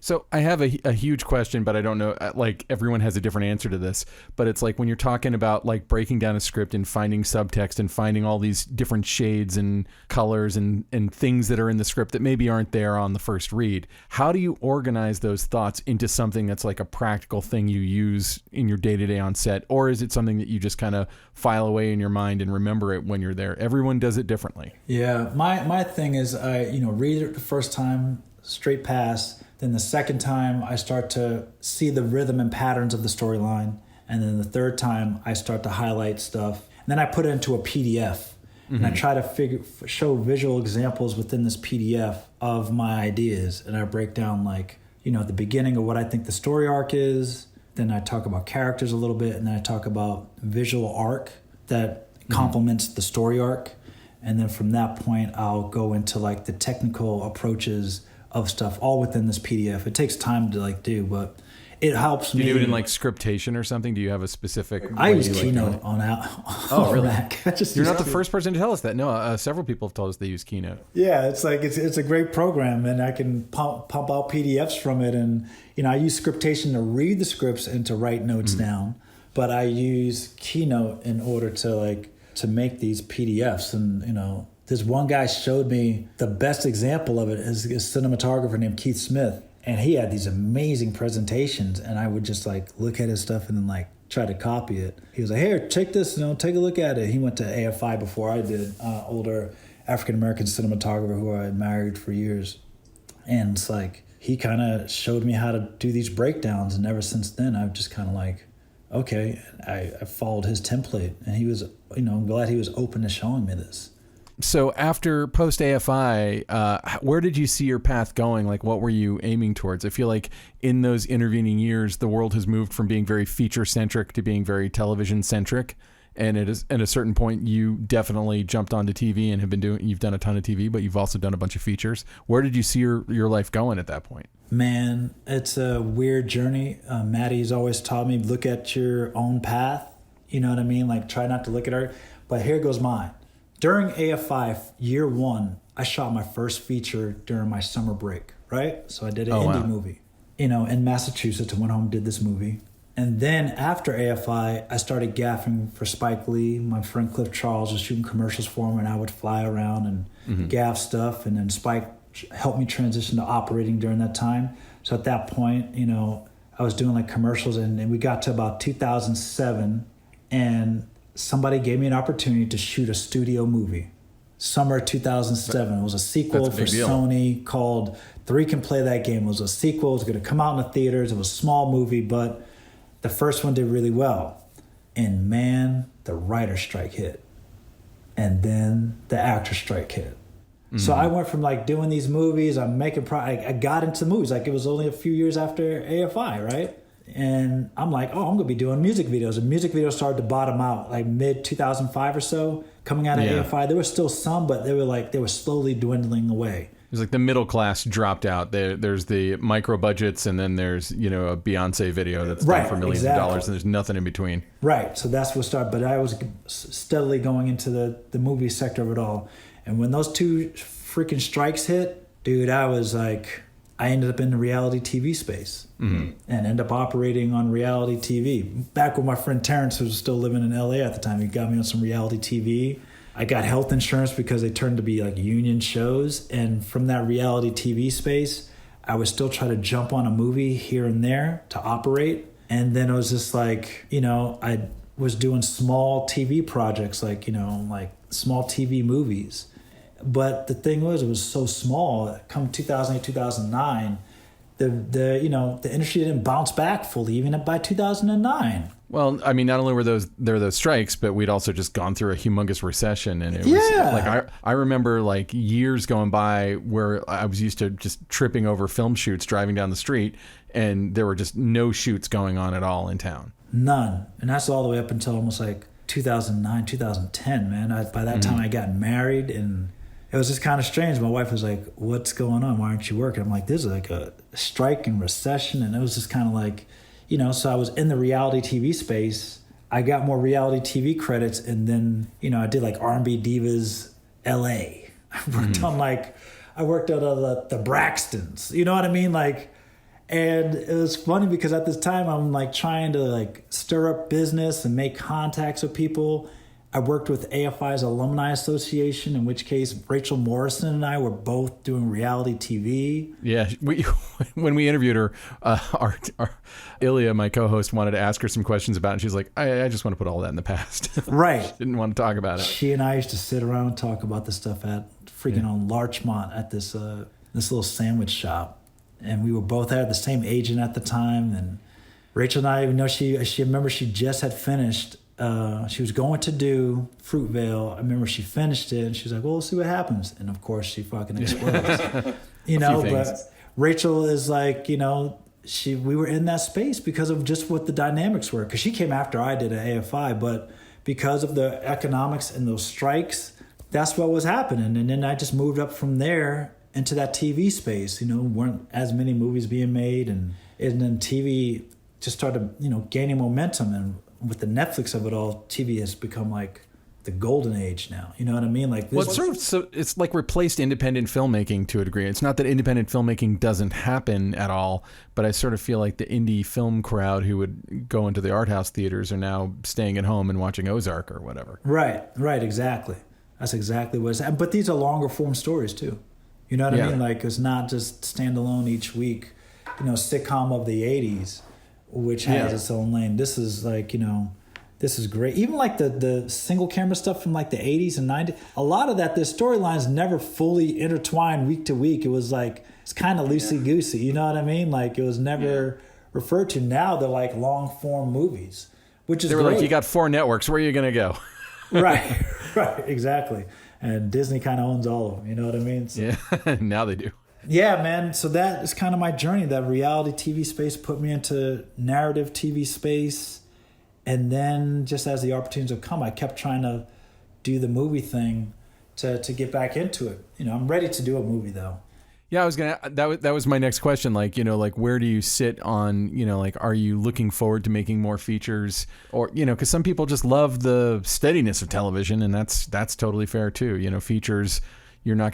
So I have a huge question, but I don't know, like, everyone has a different answer to this, but it's like when you're talking about like breaking down a script and finding subtext and finding all these different shades and colors and things that are in the script that maybe aren't there on the first read, how do you organize those thoughts into something that's like a practical thing you use in your day-to-day on set? Or is it something that you just kind of file away in your mind and remember it when you're there? Everyone does it differently. Yeah, my thing is I read it the first time, straight pass. Then the second time, I start to see the rhythm and patterns of the storyline. And then the third time, I start to highlight stuff. And then I put it into a PDF. And I try to show visual examples within this PDF of my ideas. And I break down, like, the beginning of what I think the story arc is. Then I talk about characters a little bit. And then I talk about visual arc that complements the story arc. And then from that point, I'll go into, like, the technical approaches of stuff, all within this PDF. It takes time to do, but it helps me. Do you do it in like scriptation or something? Do you have a specific? I use Keynote on really? Mac. You're not the first person to tell us that. No, several people have told us they use Keynote. Yeah, it's a great program, and I can pump out PDFs from it. And I use scriptation to read the scripts and to write notes down, but I use Keynote in order to make these PDFs. And this one guy showed me the best example of it is a cinematographer named Keith Smith. And he had these amazing presentations. And I would just look at his stuff and then try to copy it. He was like, here, take this, take a look at it. He went to AFI before I did, older African American cinematographer who I had married for years. And it's he kind of showed me how to do these breakdowns. And ever since then, I've just kind of okay, I followed his template. And he was, I'm glad he was open to showing me this. So after post AFI, where did you see your path going? Like, what were you aiming towards? I feel like in those intervening years, the world has moved from being very feature centric to being very television centric. And at a certain point, you definitely jumped onto TV and you've done a ton of TV, but you've also done a bunch of features. Where did you see your life going at that point? Man, it's a weird journey. Maddie's always taught me, look at your own path. You know what I mean? Like, try not to look at her. But here goes mine. During AFI, year one, I shot my first feature during my summer break, right? So I did an indie movie, in Massachusetts. I went home and did this movie. And then after AFI, I started gaffing for Spike Lee. My friend Cliff Charles was shooting commercials for him, and I would fly around and gaff stuff. And then Spike helped me transition to operating during that time. So at that point, I was doing like commercials, and we got to about 2007, and somebody gave me an opportunity to shoot a studio movie. Summer 2007. It was a sequel for Sony called Three Can Play That Game. It was a sequel. It was going to come out in the theaters. It was a small movie, but the first one did really well. And man, the writer's strike hit. And then the actor's strike hit. Mm-hmm. So I went from like doing these movies, I'm making I got into movies. Like, it was only a few years after AFI, right? And I'm like, I'm going to be doing music videos. And music videos started to bottom out like mid 2005 or so. Coming out of AFI, there were still some, but they were slowly dwindling away. It was like the middle class dropped out. There's the micro budgets, and then there's a Beyonce video that's done for millions of dollars, and there's nothing in between. Right. So that's what started. But I was steadily going into the movie sector of it all. And when those two freaking strikes hit, dude, I ended up in the reality TV space and ended up operating on reality TV. Back when my friend Terrence was still living in LA at the time, he got me on some reality TV. I got health insurance because they turned to be like union shows. And from that reality TV space, I would still try to jump on a movie here and there to operate. And then it was just like, I was doing small TV projects, like small TV movies. But the thing was, it was so small. Come 2008, 2009, the industry didn't bounce back fully, even by 2009. Well, I mean, not only were there were those strikes, but we'd also just gone through a humongous recession, and it was like I remember like years going by where I was used to just tripping over film shoots driving down the street, and there were just no shoots going on at all in town. None, and that's all the way up until almost like 2009, 2010. Man, by that time I got married, and it was just kind of strange. My wife was like, "What's going on? Why aren't you working?" I'm like, "This is like a strike and recession," and it was just kind of like. So I was in the reality TV space. I got more reality TV credits, and then, I did like R&B Divas LA. I worked on the Braxtons. You know what I mean? And it was funny because at this time I'm like trying to stir up business and make contacts with people. I worked with AFI's Alumni Association, in which case Rachel Morrison and I were both doing reality TV. Yeah, when we interviewed her, our Ilya, my co-host, wanted to ask her some questions about it, and she's like, I just want to put all that in the past. Right. She didn't want to talk about it. She and I used to sit around and talk about this stuff at on Larchmont at this little sandwich shop. And we were both there, the same agent at the time. And Rachel and I, even though she remember she just had finished, she was going to do Fruitvale. I remember she finished it, and she was like, well, we'll see what happens. And of course, she fucking explodes. But Rachel is like, we were in that space because of just what the dynamics were. Because she came after I did at AFI, but because of the economics and those strikes, that's what was happening. And then I just moved up from there into that TV space. Weren't as many movies being made, and then TV just started, gaining momentum. And with the Netflix of it all, TV has become like the golden age now. You know what I mean? It's like replaced independent filmmaking to a degree. It's not that independent filmmaking doesn't happen at all, but I sort of feel like the indie film crowd who would go into the art house theaters are now staying at home and watching Ozark or whatever. Right, exactly. That's exactly what it's happening. But these are longer form stories too. You know what I mean? It's not just standalone each week, sitcom of the 80s, which has its own lane. This is this is great. Even the single camera stuff from the 80s and 90s, a lot of that, the storylines never fully intertwined week to week. It was it's kind of loosey-goosey, you know what I mean? It was never referred to. Now they're long form movies, which is great. You got 4 networks, where are you going to go? Right, exactly. And Disney kind of owns all of them, you know what I mean? So, Yeah, now they do. yeah, man. So that is kind of my journey. That reality TV space put me into narrative TV space. And then just as the opportunities have come, I kept trying to do the movie thing to get back into it. You know, I'm ready to do a movie though. Yeah, I was that was my next question. Like, you know, like where do you sit on, you know, like are you looking forward to making more features, or, you know, because some people just love the steadiness of television, and that's totally fair too. You know, features, you could,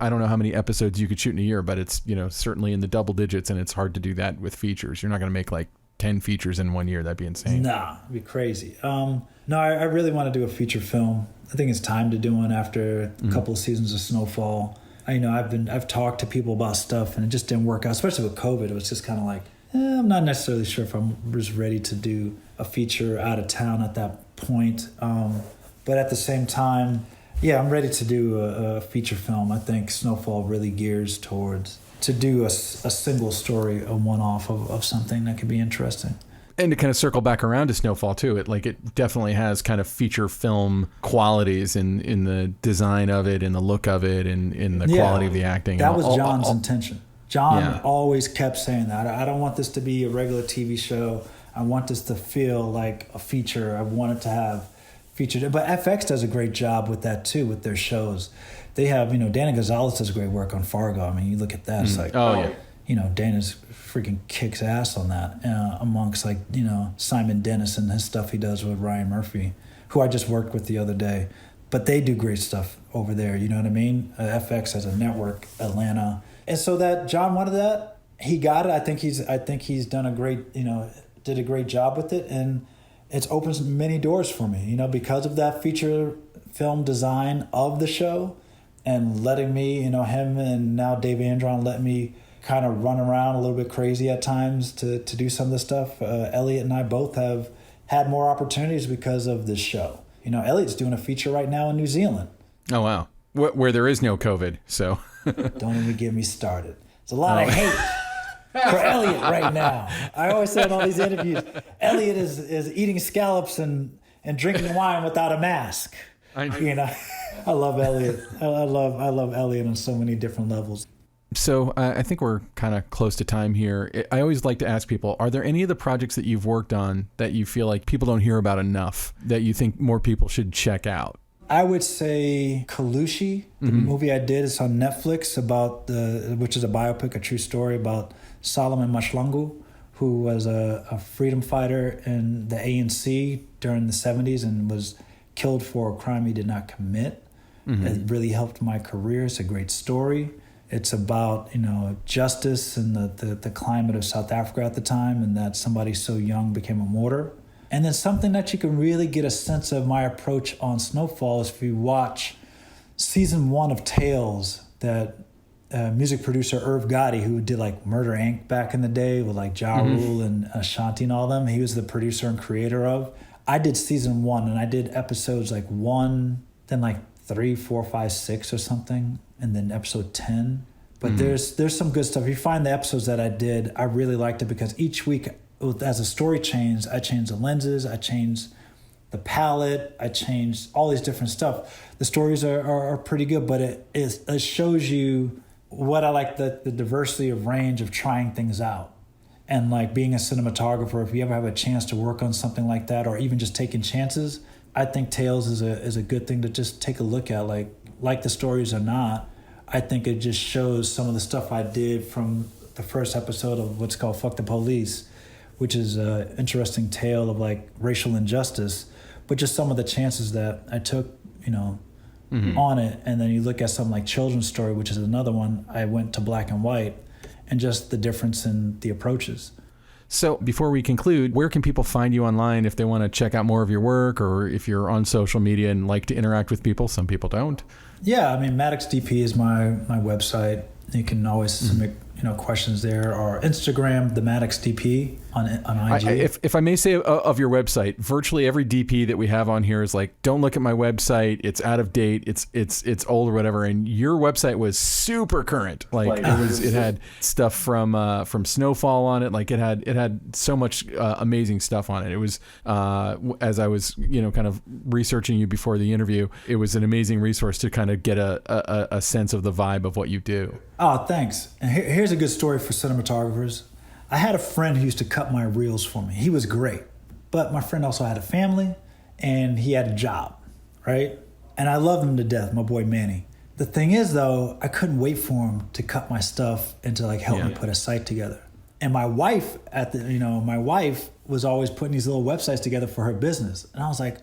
I don't know how many episodes you could shoot in a year, but it's, you know, certainly in the double digits, and it's hard to do that with features. You're not going to make like 10 features in 1 year. That'd be insane. Nah, it'd be crazy. No, I really want to do a feature film. I think it's time to do one after a couple of seasons of Snowfall. I've talked to people about stuff, and it just didn't work out, especially with COVID. It was just kind of like, I'm not necessarily sure if I was ready to do a feature out of town at that point. But at the same time, yeah, I'm ready to do a feature film. I think Snowfall really gears towards to do a single story, a one-off of something that could be interesting. And to kind of circle back around to Snowfall too, it definitely has kind of feature film qualities in the design of it, in the look of it, and in the quality of the acting. That was John's intention. John always kept saying that. I don't want this to be a regular TV show. I want this to feel like a feature. I want it to have featured. But FX does a great job with that too, with their shows. They have, Dana Gonzalez does great work on Fargo. I mean, you look at that, it's like, Dana's freaking kicks ass on that, amongst Simon Dennis and his stuff he does with Ryan Murphy, who I just worked with the other day. But they do great stuff over there, you know what I mean? FX as a network, Atlanta. And so that John wanted that, he got it. I think he's done a great, did a great job with it, and it's opened many doors for me, because of that feature film design of the show, and letting me, him and now Dave Andron let me kind of run around a little bit crazy at times to do some of this stuff. Elliot and I both have had more opportunities because of this show. Elliot's doing a feature right now in New Zealand. Oh, wow. Where there is no COVID, so. Don't even get me started. It's a lot of hate for Elliot right now. I always say in all these interviews, Elliot is eating scallops and drinking wine without a mask. I love Elliot. I love Elliot on so many different levels. So I think we're kind of close to time here. I always like to ask people, are there any of the projects that you've worked on that you feel like people don't hear about enough, that you think more people should check out? I would say Kalushi, the movie I did. It's on Netflix, which is a biopic, a true story about Solomon Mashlungu, who was a freedom fighter in the ANC during the 70s and was killed for a crime he did not commit. It really helped my career. It's a great story. It's about, justice and the climate of South Africa at the time, and that somebody so young became a martyr. And then something that you can really get a sense of my approach on Snowfall is if you watch season 1 of Tales, that music producer Irv Gotti, who did like Murder Inc. back in the day with like Ja Rule and Ashanti and all them, he was the producer and creator of. I did season 1, and I did episodes like 1, then like 3, 4, 5, 6 or something, and then episode 10. But there's some good stuff. If you find the episodes that I did, I really liked it because each week, as the story changed, I changed the lenses, I changed the palette, I changed all these different stuff. The stories are pretty good, but it shows you what I like, the diversity of range of trying things out. And like being a cinematographer, if you ever have a chance to work on something like that, or even just taking chances, I think Tales is a good thing to just take a look at. Like the stories or not, I think it just shows some of the stuff I did from the first episode of what's called Fuck the Police, which is an interesting tale of like racial injustice, but just some of the chances that I took, on it. And then you look at something like Children's Story, which is another one, I went to black and white, and just the difference in the approaches. So before we conclude, where can people find you online if they want to check out more of your work, or if you're on social media and like to interact with people? Some people don't. Yeah, Maddox DP is my website. You can always submit, questions there, or Instagram, the Maddox DP on IG. If I may say of your website, virtually every DP that we have on here is like, don't look at my website. It's out of date. It's old or whatever. And your website was super current. Like it had stuff from Snowfall on it. Like it had so much amazing stuff on it. It was as I was kind of researching you before the interview, it was an amazing resource to kind of get a sense of the vibe of what you do. Oh, thanks. And here's a good story for cinematographers. I had a friend who used to cut my reels for me. He was great. But my friend also had a family and he had a job, right? And I loved him to death, my boy Manny. The thing is, though, I couldn't wait for him to cut my stuff and to help me put a site together. And my wife my wife was always putting these little websites together for her business. And I was like,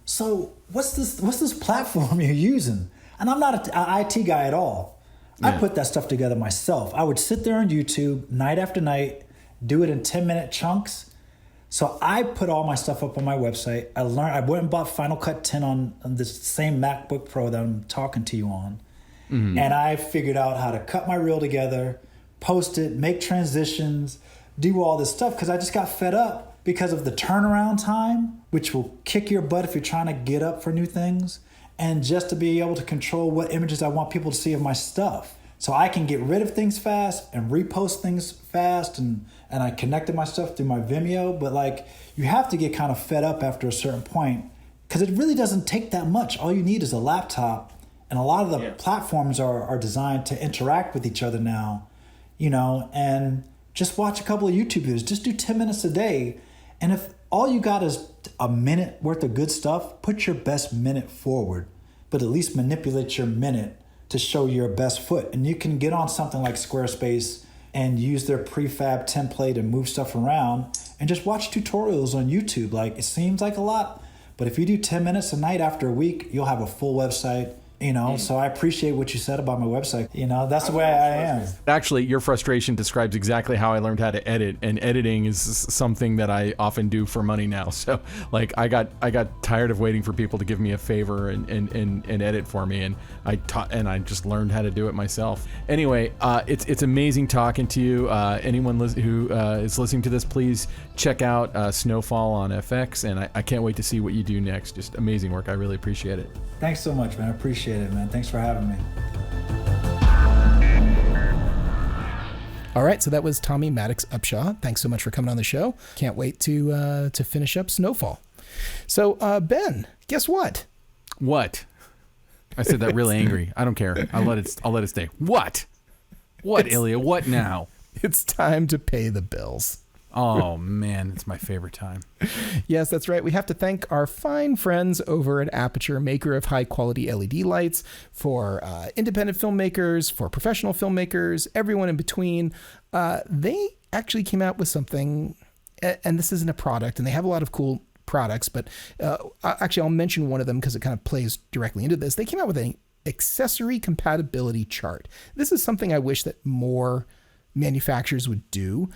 so what's this platform you're using? And I'm not an IT guy at all. I put that stuff together myself. I would sit there on YouTube night after night, do it in 10-minute chunks. So I put all my stuff up on my website. I went and bought Final Cut 10 on this same MacBook Pro that I'm talking to you on. Mm-hmm. And I figured out how to cut my reel together, post it, make transitions, do all this stuff, because I just got fed up because of the turnaround time, which will kick your butt if you're trying to get up for new things, and just to be able to control what images I want people to see of my stuff. So I can get rid of things fast and repost things fast, and I connected my stuff through my Vimeo, but you have to get kind of fed up after a certain point, because it really doesn't take that much. All you need is a laptop, and a lot of the platforms are designed to interact with each other now, and just watch a couple of YouTube videos. Just do 10 minutes a day, and if all you got is a minute worth of good stuff, put your best minute forward, but at least manipulate your minute to show your best foot. And you can get on something like Squarespace and use their prefab template and move stuff around and just watch tutorials on YouTube. It seems like a lot, but if you do 10 minutes a night after a week, you'll have a full website. So I appreciate what you said about my website. That's the way I am. Actually, your frustration describes exactly how I learned how to edit, and editing is something that I often do for money now. So, I got tired of waiting for people to give me a favor and edit for me, and I just learned how to do it myself. Anyway, it's amazing talking to you. Anyone who is listening to this, please check out Snowfall on FX, and I can't wait to see what you do next. Just amazing work. I really appreciate it. Thanks so much, man. I appreciate it, man. Thanks for having me. All right, so that was Tommy Maddox-Upshaw. Thanks so much for coming on the show. Can't wait to finish up Snowfall. So, Ben, guess what? What? I said that really angry. I don't care. I'll let it stay. What? What, Ilya? What now? It's time to pay the bills. Oh, man, it's my favorite time. Yes, that's right. We have to thank our fine friends over at Aperture, maker of high-quality LED lights for independent filmmakers, for professional filmmakers, everyone in between. They actually came out with something, and this isn't a product, and they have a lot of cool products, but actually I'll mention one of them because it kind of plays directly into this. They came out with an accessory compatibility chart. This is something I wish that more manufacturers would do.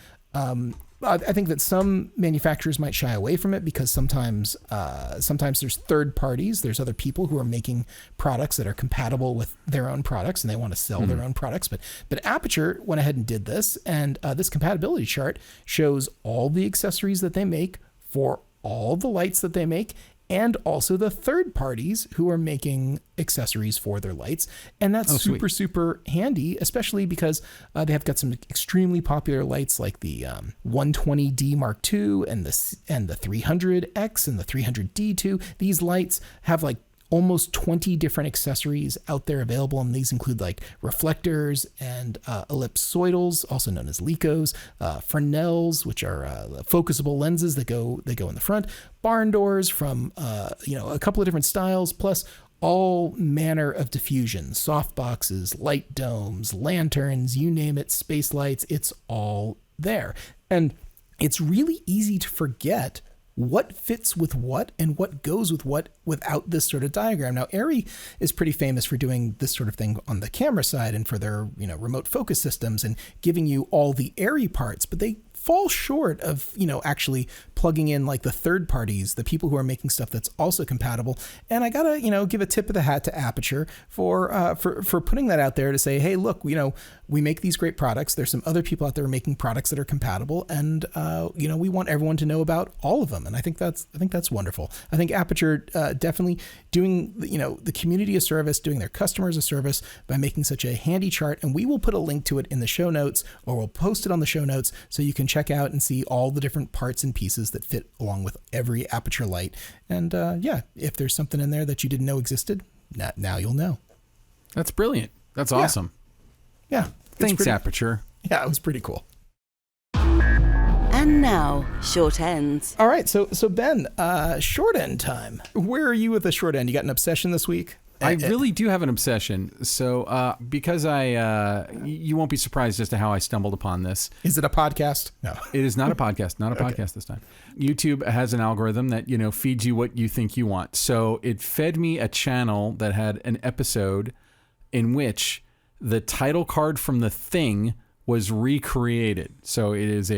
I think that some manufacturers might shy away from it because sometimes there's third parties, there's other people who are making products that are compatible with their own products and they want to sell their own products. But Aperture went ahead and did this, and this compatibility chart shows all the accessories that they make for all the lights that they make, and also the third parties who are making accessories for their lights. And that's super handy, especially because they have got some extremely popular lights like the 120D Mark II and the 300X and the 300D2. These lights have almost 20 different accessories out there available, and these include reflectors and ellipsoidals, also known as LECOs, Fresnels, which are focusable lenses that go in the front, barn doors from a couple of different styles, plus all manner of diffusion, soft boxes, light domes, lanterns, you name it, space lights, it's all there. And it's really easy to forget what fits with what and what goes with what without this sort of diagram. Now, Arri is pretty famous for doing this sort of thing on the camera side and for their remote focus systems and giving you all the Arri parts, but they fall short of, actually plugging in like the third parties, the people who are making stuff that's also compatible. And I gotta, give a tip of the hat to Aperture for putting that out there to say, hey, look, we make these great products. There's some other people out there making products that are compatible, and we want everyone to know about all of them. And I think that's wonderful. I think Aperture definitely doing the community a service, doing their customers a service by making such a handy chart. And we will put a link to it in the show notes, or we'll post it on the show notes so you can check out and see all the different parts and pieces that fit along with every Aperture light. And if there's something in there that you didn't know existed, now you'll know. That's brilliant. That's awesome. Yeah. Thanks, Aperture. Yeah, it was pretty cool. And now, short ends. All right, so Ben, short end time. Where are you with the short end? You got an obsession this week? I really do have an obsession. So because you won't be surprised as to how I stumbled upon this. Is it a podcast? No. It is not a podcast. Not a podcast this time. YouTube has an algorithm that, feeds you what you think you want. So it fed me a channel that had an episode in which the title card from The Thing was recreated. So it is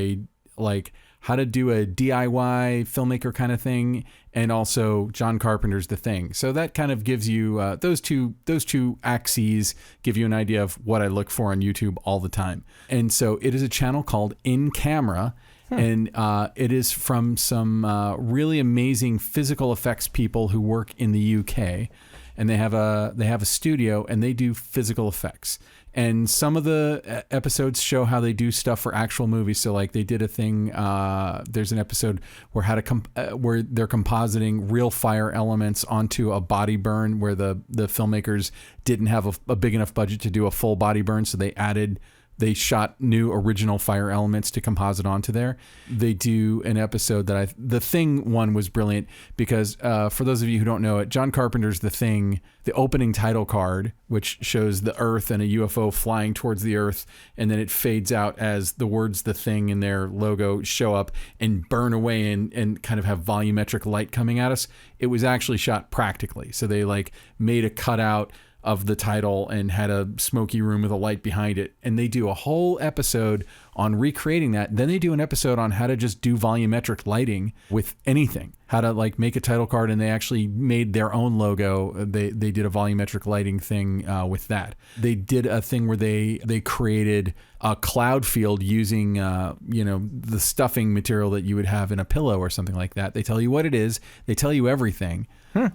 how to do a DIY filmmaker kind of thing, and also John Carpenter's The Thing. So that kind of gives you those two axes give you an idea of what I look for on YouTube all the time. And so it is a channel called In Camera, and it is from some really amazing physical effects people who work in the UK, and they have a studio and they do physical effects. And some of the episodes show how they do stuff for actual movies. So like they did a thing, there's an episode where where they're compositing real fire elements onto a body burn, where the filmmakers didn't have a big enough budget to do a full body burn. So they shot new original fire elements to composite onto there. They do an episode The Thing one was brilliant because for those of you who don't know it, John Carpenter's The Thing, the opening title card, which shows the Earth and a UFO flying towards the Earth, and then it fades out as the words The Thing in their logo show up and burn away and kind of have volumetric light coming at us. It was actually shot practically. So they made a cutout of the title and had a smoky room with a light behind it. And they do a whole episode on recreating that. Then they do an episode on how to just do volumetric lighting with anything, how to make a title card. And they actually made their own logo. They did a volumetric lighting thing with that. They did a thing where they created a cloud field using, the stuffing material that you would have in a pillow or something like that. They tell you what it is. They tell you everything.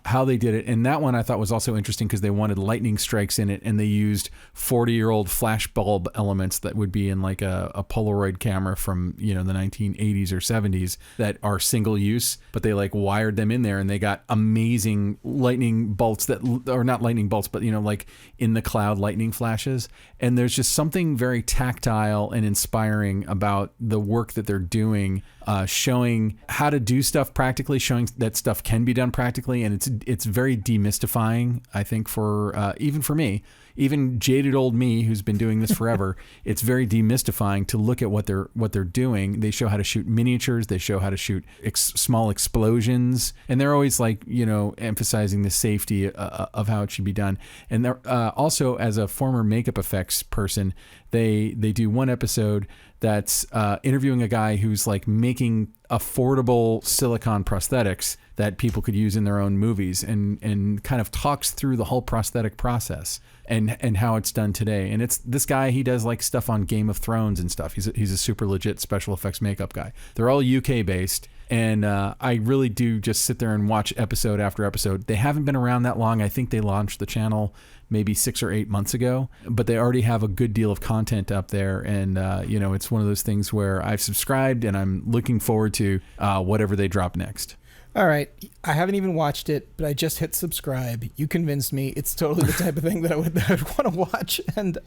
How they did it. And that one I thought was also interesting because they wanted lightning strikes in it, and they used 40-year-old flash bulb elements that would be in a Polaroid camera from the 1980s or 70s that are single use, but they wired them in there, and they got amazing lightning bolts or not lightning bolts, but in the cloud lightning flashes. And there's just something very tactile and inspiring about the work that they're doing, showing how to do stuff practically, showing that stuff can be done practically. And it's very demystifying, I think, for even for me, even jaded old me who's been doing this forever. It's very demystifying to look at what they're doing. They show how to shoot miniatures. They show how to shoot small explosions, and they're always emphasizing the safety of how it should be done. And they're also, as a former makeup effects person, they do one episode that's interviewing a guy who's making affordable silicone prosthetics that people could use in their own movies, and kind of talks through the whole prosthetic process and how it's done today. And it's this guy, he does stuff on Game of Thrones and stuff. He's a super legit special effects makeup guy. They're all UK based. And I really do just sit there and watch episode after episode. They haven't been around that long. I think they launched the channel maybe 6 or 8 months ago, but they already have a good deal of content up there. And, it's one of those things where I've subscribed and I'm looking forward to whatever they drop next. All right. I haven't even watched it, but I just hit subscribe. You convinced me. It's totally the type of thing that I would want to watch. And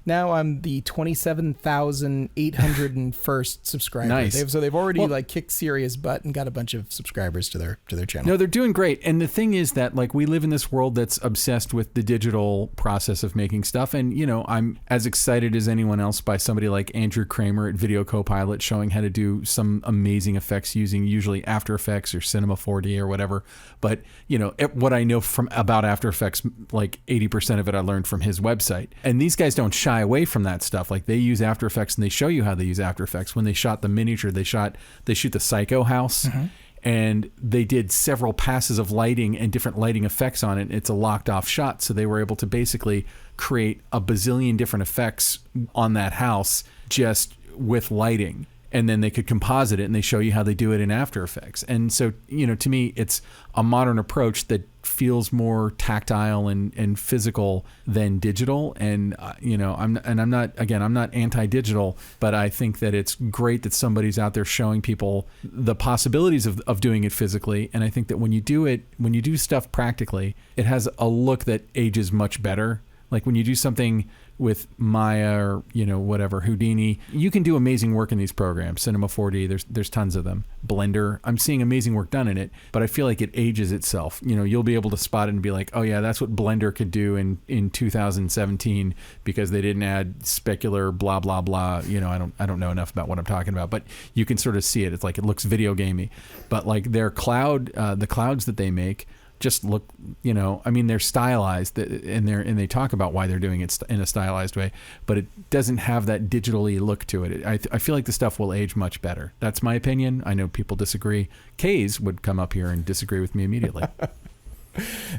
now I'm the 27,801st subscriber. Nice. They've already kicked Syria's butt and got a bunch of subscribers to their channel. No, they're doing great. And the thing is that we live in this world that's obsessed with the digital process of making stuff. And, I'm as excited as anyone else by somebody like Andrew Kramer at Video Copilot showing how to do some amazing effects using usually After Effects or Cinema Cinema 4D or whatever. But, what I know about After Effects, like 80% of it I learned from his website. And these guys don't shy away from that stuff. Like they use After Effects and they show you how they use After Effects. When they shot the miniature, they shoot the Psycho house. Mm-hmm. And they did several passes of lighting and different lighting effects on it. It's a locked off shot. So they were able to basically create a bazillion different effects on that house just with lighting. And then they could composite it and they show you how they do it in After Effects. And so, to me, it's a modern approach that feels more tactile and physical than digital. And, I'm not anti-digital, but I think that it's great that somebody's out there showing people the possibilities of doing it physically. And I think that when you do stuff practically, it has a look that ages much better. Like when you do something with Maya or, whatever, Houdini, you can do amazing work in these programs. Cinema 4D, there's tons of them. Blender, I'm seeing amazing work done in it, but I feel like it ages itself. You'll be able to spot it and be like, oh yeah, that's what Blender could do in 2017 because they didn't add specular blah, blah, blah. I don't know enough about what I'm talking about, but you can sort of see it. It's like, it looks video gamey, but like their the clouds that they make, just look, they're stylized and they talk about why they're doing it in a stylized way, but it doesn't have that digitally look to it. I feel like the stuff will age much better. That's my opinion. I know people disagree. Kays would come up here and disagree with me immediately.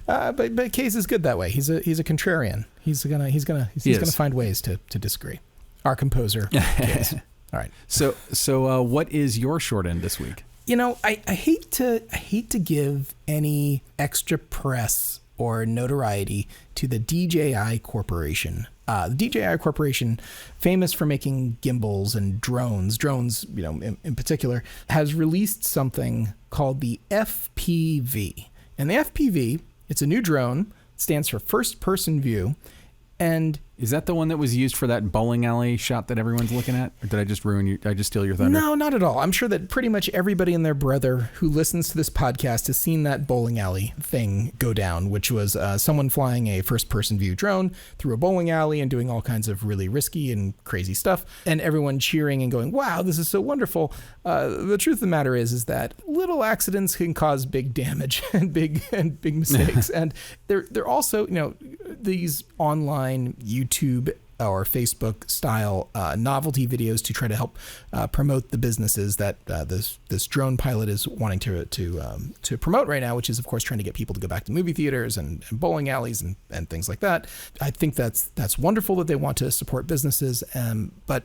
But Kays is good that way. He's a contrarian. He's gonna find ways to disagree. Our composer, Kays. All right. So what is your short end this week? I hate to give any extra press or notoriety to the DJI Corporation. The DJI Corporation, famous for making gimbals and drones, in particular, has released something called the FPV. And the FPV, it's a new drone, stands for First Person View. And is that the one that was used for that bowling alley shot that everyone's looking at? Or did I just steal your thunder? No, not at all. I'm sure that pretty much everybody and their brother who listens to this podcast has seen that bowling alley thing go down, which was someone flying a first-person view drone through a bowling alley and doing all kinds of really risky and crazy stuff, and everyone cheering and going, wow, this is so wonderful. The truth of the matter is that little accidents can cause big damage and big mistakes. And they're also, these online YouTube or Facebook style novelty videos to try to help promote the businesses that this drone pilot is wanting to promote right now, which is of course trying to get people to go back to movie theaters and bowling alleys and things like that. I think that's wonderful that they want to support businesses, but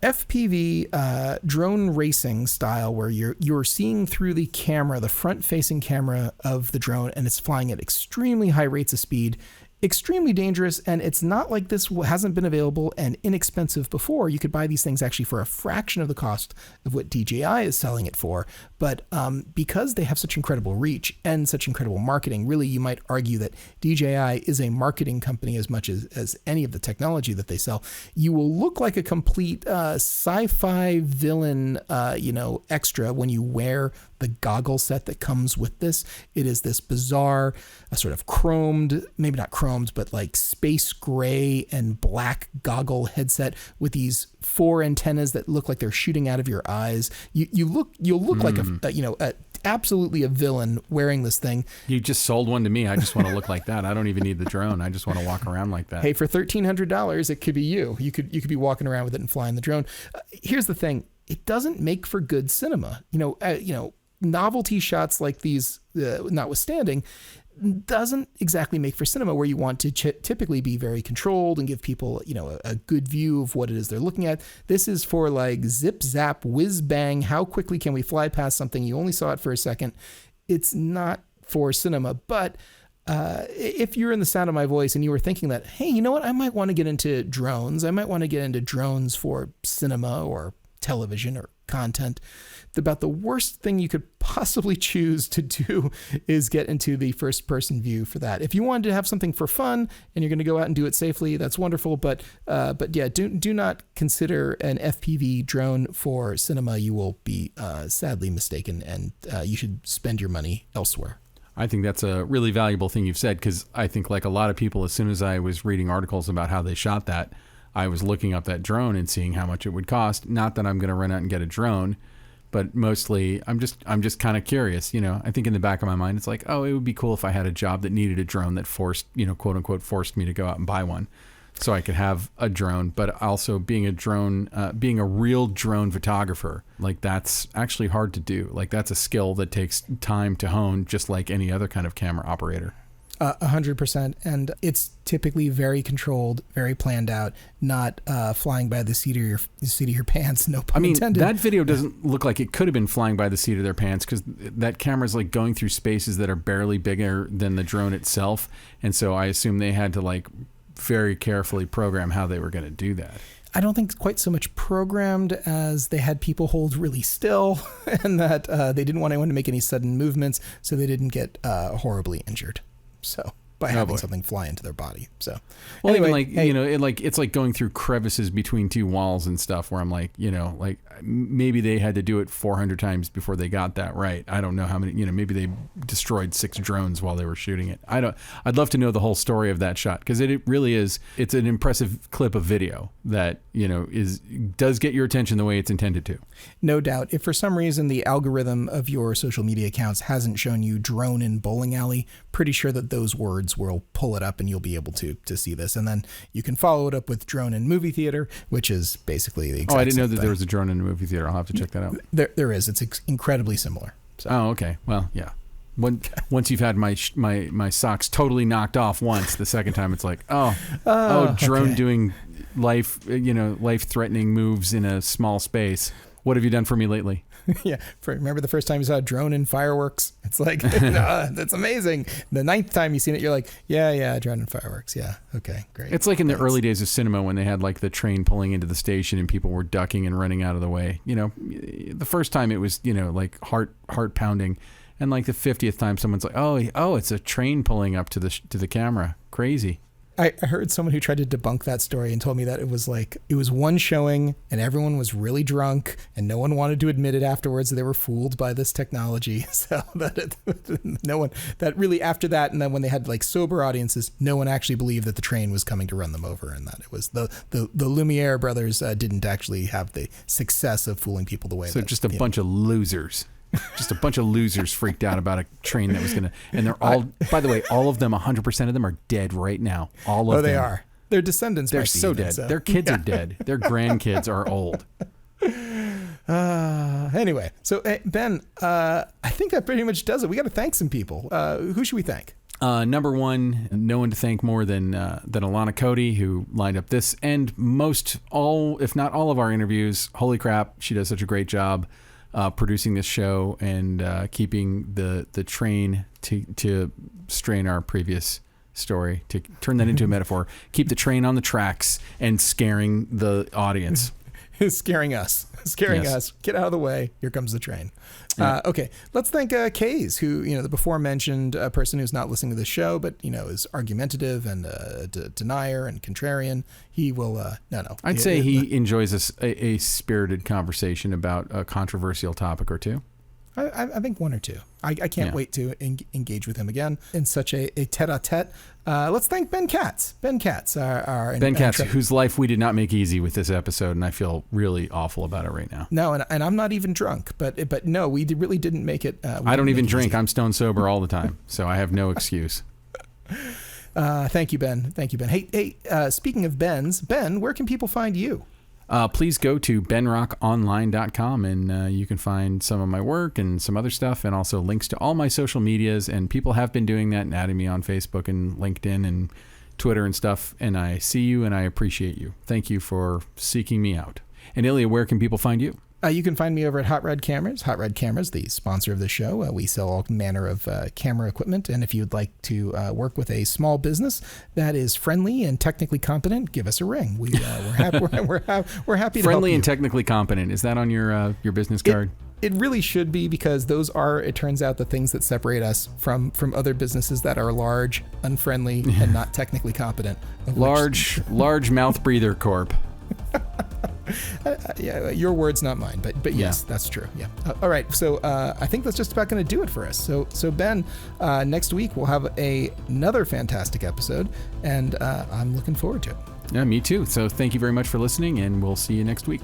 FPV drone racing style, where you're seeing through the camera, the front-facing camera of the drone, and it's flying at extremely high rates of speed, extremely dangerous. And it's not like this hasn't been available and inexpensive before. You could buy these things actually for a fraction of the cost of what DJI is selling it for. But because they have such incredible reach and such incredible marketing, really, you might argue that DJI is a marketing company as much as any of the technology that they sell. You will look like a complete sci-fi villain, extra when you wear the goggle set that comes with this. It is this bizarre, sort of chromed, maybe not chromed, but like space gray and black goggle headset with these 4 antennas that look like they're shooting out of your eyes. You'll look like absolutely a villain wearing this thing. You just sold one to me. I just want to look like that. I don't even need the drone. I just want to walk around like that. Hey, for $1,300, it could be you. You could be walking around with it and flying the drone. Here's the thing: it doesn't make for good cinema. Novelty shots like these, notwithstanding, doesn't exactly make for cinema, where you want to typically be very controlled and give people, a good view of what it is they're looking at. This is for like zip, zap, whiz, bang. How quickly can we fly past something? You only saw it for a second. It's not for cinema. But if you're in the sound of my voice and you were thinking that, hey, you know what? I might want to get into drones. I might want to get into drones for cinema or television or content. About the worst thing you could possibly choose to do is get into the first person view for that. If you wanted to have something for fun and you're going to go out and do it safely, that's wonderful. But yeah, do not consider an FPV drone for cinema. You will be sadly mistaken, and you should spend your money elsewhere. I think that's a really valuable thing you've said, because I think, like a lot of people, as soon as I was reading articles about how they shot that, I was looking up that drone and seeing how much it would cost. Not that I'm going to run out and get a drone, But mostly, I'm just kind of curious. I think in the back of my mind, it's like, oh, it would be cool if I had a job that needed a drone that forced, quote unquote, forced me to go out and buy one, so I could have a drone. But also being a real drone photographer, like that's actually hard to do. Like that's a skill that takes time to hone, just like any other kind of camera operator. 100%. And it's typically very controlled, very planned out, not flying by the seat of your pants, no pun intended. That video doesn't look like it could have been flying by the seat of their pants, because that camera's like going through spaces that are barely bigger than the drone itself. And so I assume they had to like very carefully program how they were going to do that. I don't think quite so much programmed as they had people hold really still, and that they didn't want anyone to make any sudden movements so they didn't get horribly injured. So by having something fly into their body. So well, anyway, even it's like going through crevices between two walls and stuff, where I'm like, like maybe they had to do it 400 times before they got that right. I don't know how many, maybe they destroyed 6 drones while they were shooting it. I'd love to know the whole story of that shot, because it really is, it's an impressive clip of video that, does get your attention the way it's intended to. No doubt. If for some reason the algorithm of your social media accounts hasn't shown you drone in bowling alley, pretty sure that those words will pull it up and you'll be able to see this. And then you can follow it up with drone in movie theater, which is basically the exact I didn't know same that thing. there was a drone in a movie theater. I'll have to check that out. There is. It's incredibly similar. So. Oh, okay. Well, yeah. Once you've had my socks totally knocked off once, the second time it's like, drone doing life-threatening moves in a small space. What have you done for me lately? Yeah. Remember the first time you saw a drone in fireworks? It's like, that's amazing. The 9th time you've seen it, you're like, yeah, drone in fireworks. Yeah. Okay, great. It's like in the early days of cinema when they had like the train pulling into the station and people were ducking and running out of the way. The first time it was, like heart pounding. And like the 50th time someone's like, oh, it's a train pulling up to the camera. Crazy. I heard someone who tried to debunk that story and told me that it was one showing and everyone was really drunk and no one wanted to admit it afterwards. They were fooled by this technology. So that really after that, and then when they had like sober audiences, no one actually believed that the train was coming to run them over, and that it was the Lumiere brothers didn't actually have the success of fooling people the way. So just a bunch of losers. Just a bunch of losers freaked out about a train that was going to... And they're all... By the way, all of them, 100% of them are dead right now. All of them. Oh, they are. Their descendants They're might be so even, dead. so. Their kids are dead. Their grandkids are old. Anyway, so Ben, I think that pretty much does it. We got to thank some people. Who should we thank? Number one, no one to thank more than Alana Cody, who lined up this and if not all of our interviews. Holy crap, she does such a great job producing this show and keeping the train to strain our previous story, to turn that into a metaphor, keep the train on the tracks and scaring the audience. Scaring us. Get out of the way. Here comes the train. Yeah. Okay, let's thank Kays, who, the before mentioned person who's not listening to the show, but, is argumentative and denier and contrarian. He will, I'd say he enjoys a spirited conversation about a controversial topic or two. I think one or two. I can't wait to engage with him again in such a tete-a-tete. Let's thank Ben Katz. Ben Katz, Ben Katz, whose life we did not make easy with this episode, and I feel really awful about it right now. No, and I'm not even drunk, but no, we really didn't make it. I don't even drink. I'm stone sober all the time, so I have no excuse. Thank you, Ben. Hey, speaking of Ben's, Ben, where can people find you? Please go to benrockonline.com and you can find some of my work and some other stuff, and also links to all my social medias. And people have been doing that and adding me on Facebook and LinkedIn and Twitter and stuff. And I see you and I appreciate you. Thank you for seeking me out. And Ilya, where can people find you? You can find me over at Hot Red Cameras. Hot Red Cameras, the sponsor of the show. We sell all manner of camera equipment. And if you'd like to work with a small business that is friendly and technically competent, give us a ring. We're happy to help you. Friendly and technically competent. Is that on your business card? It really should be, because those are, it turns out, the things that separate us from other businesses that are large, unfriendly, and not technically competent. Large mouth breather corp. Yeah, your words, not mine, but yes, that's true. Yeah. All right. So I think that's just about going to do it for us. So Ben, next week we'll have another fantastic episode, and I'm looking forward to it. Yeah, me too. So thank you very much for listening, and we'll see you next week.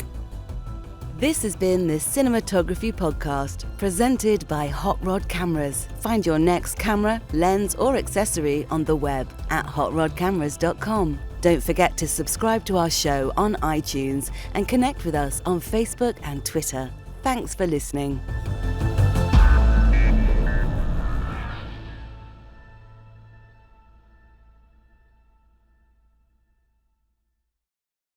This has been the Cinematography Podcast, presented by Hot Rod Cameras. Find your next camera, lens, or accessory on the web at hotrodcameras.com. Don't forget to subscribe to our show on iTunes and connect with us on Facebook and Twitter. Thanks for listening.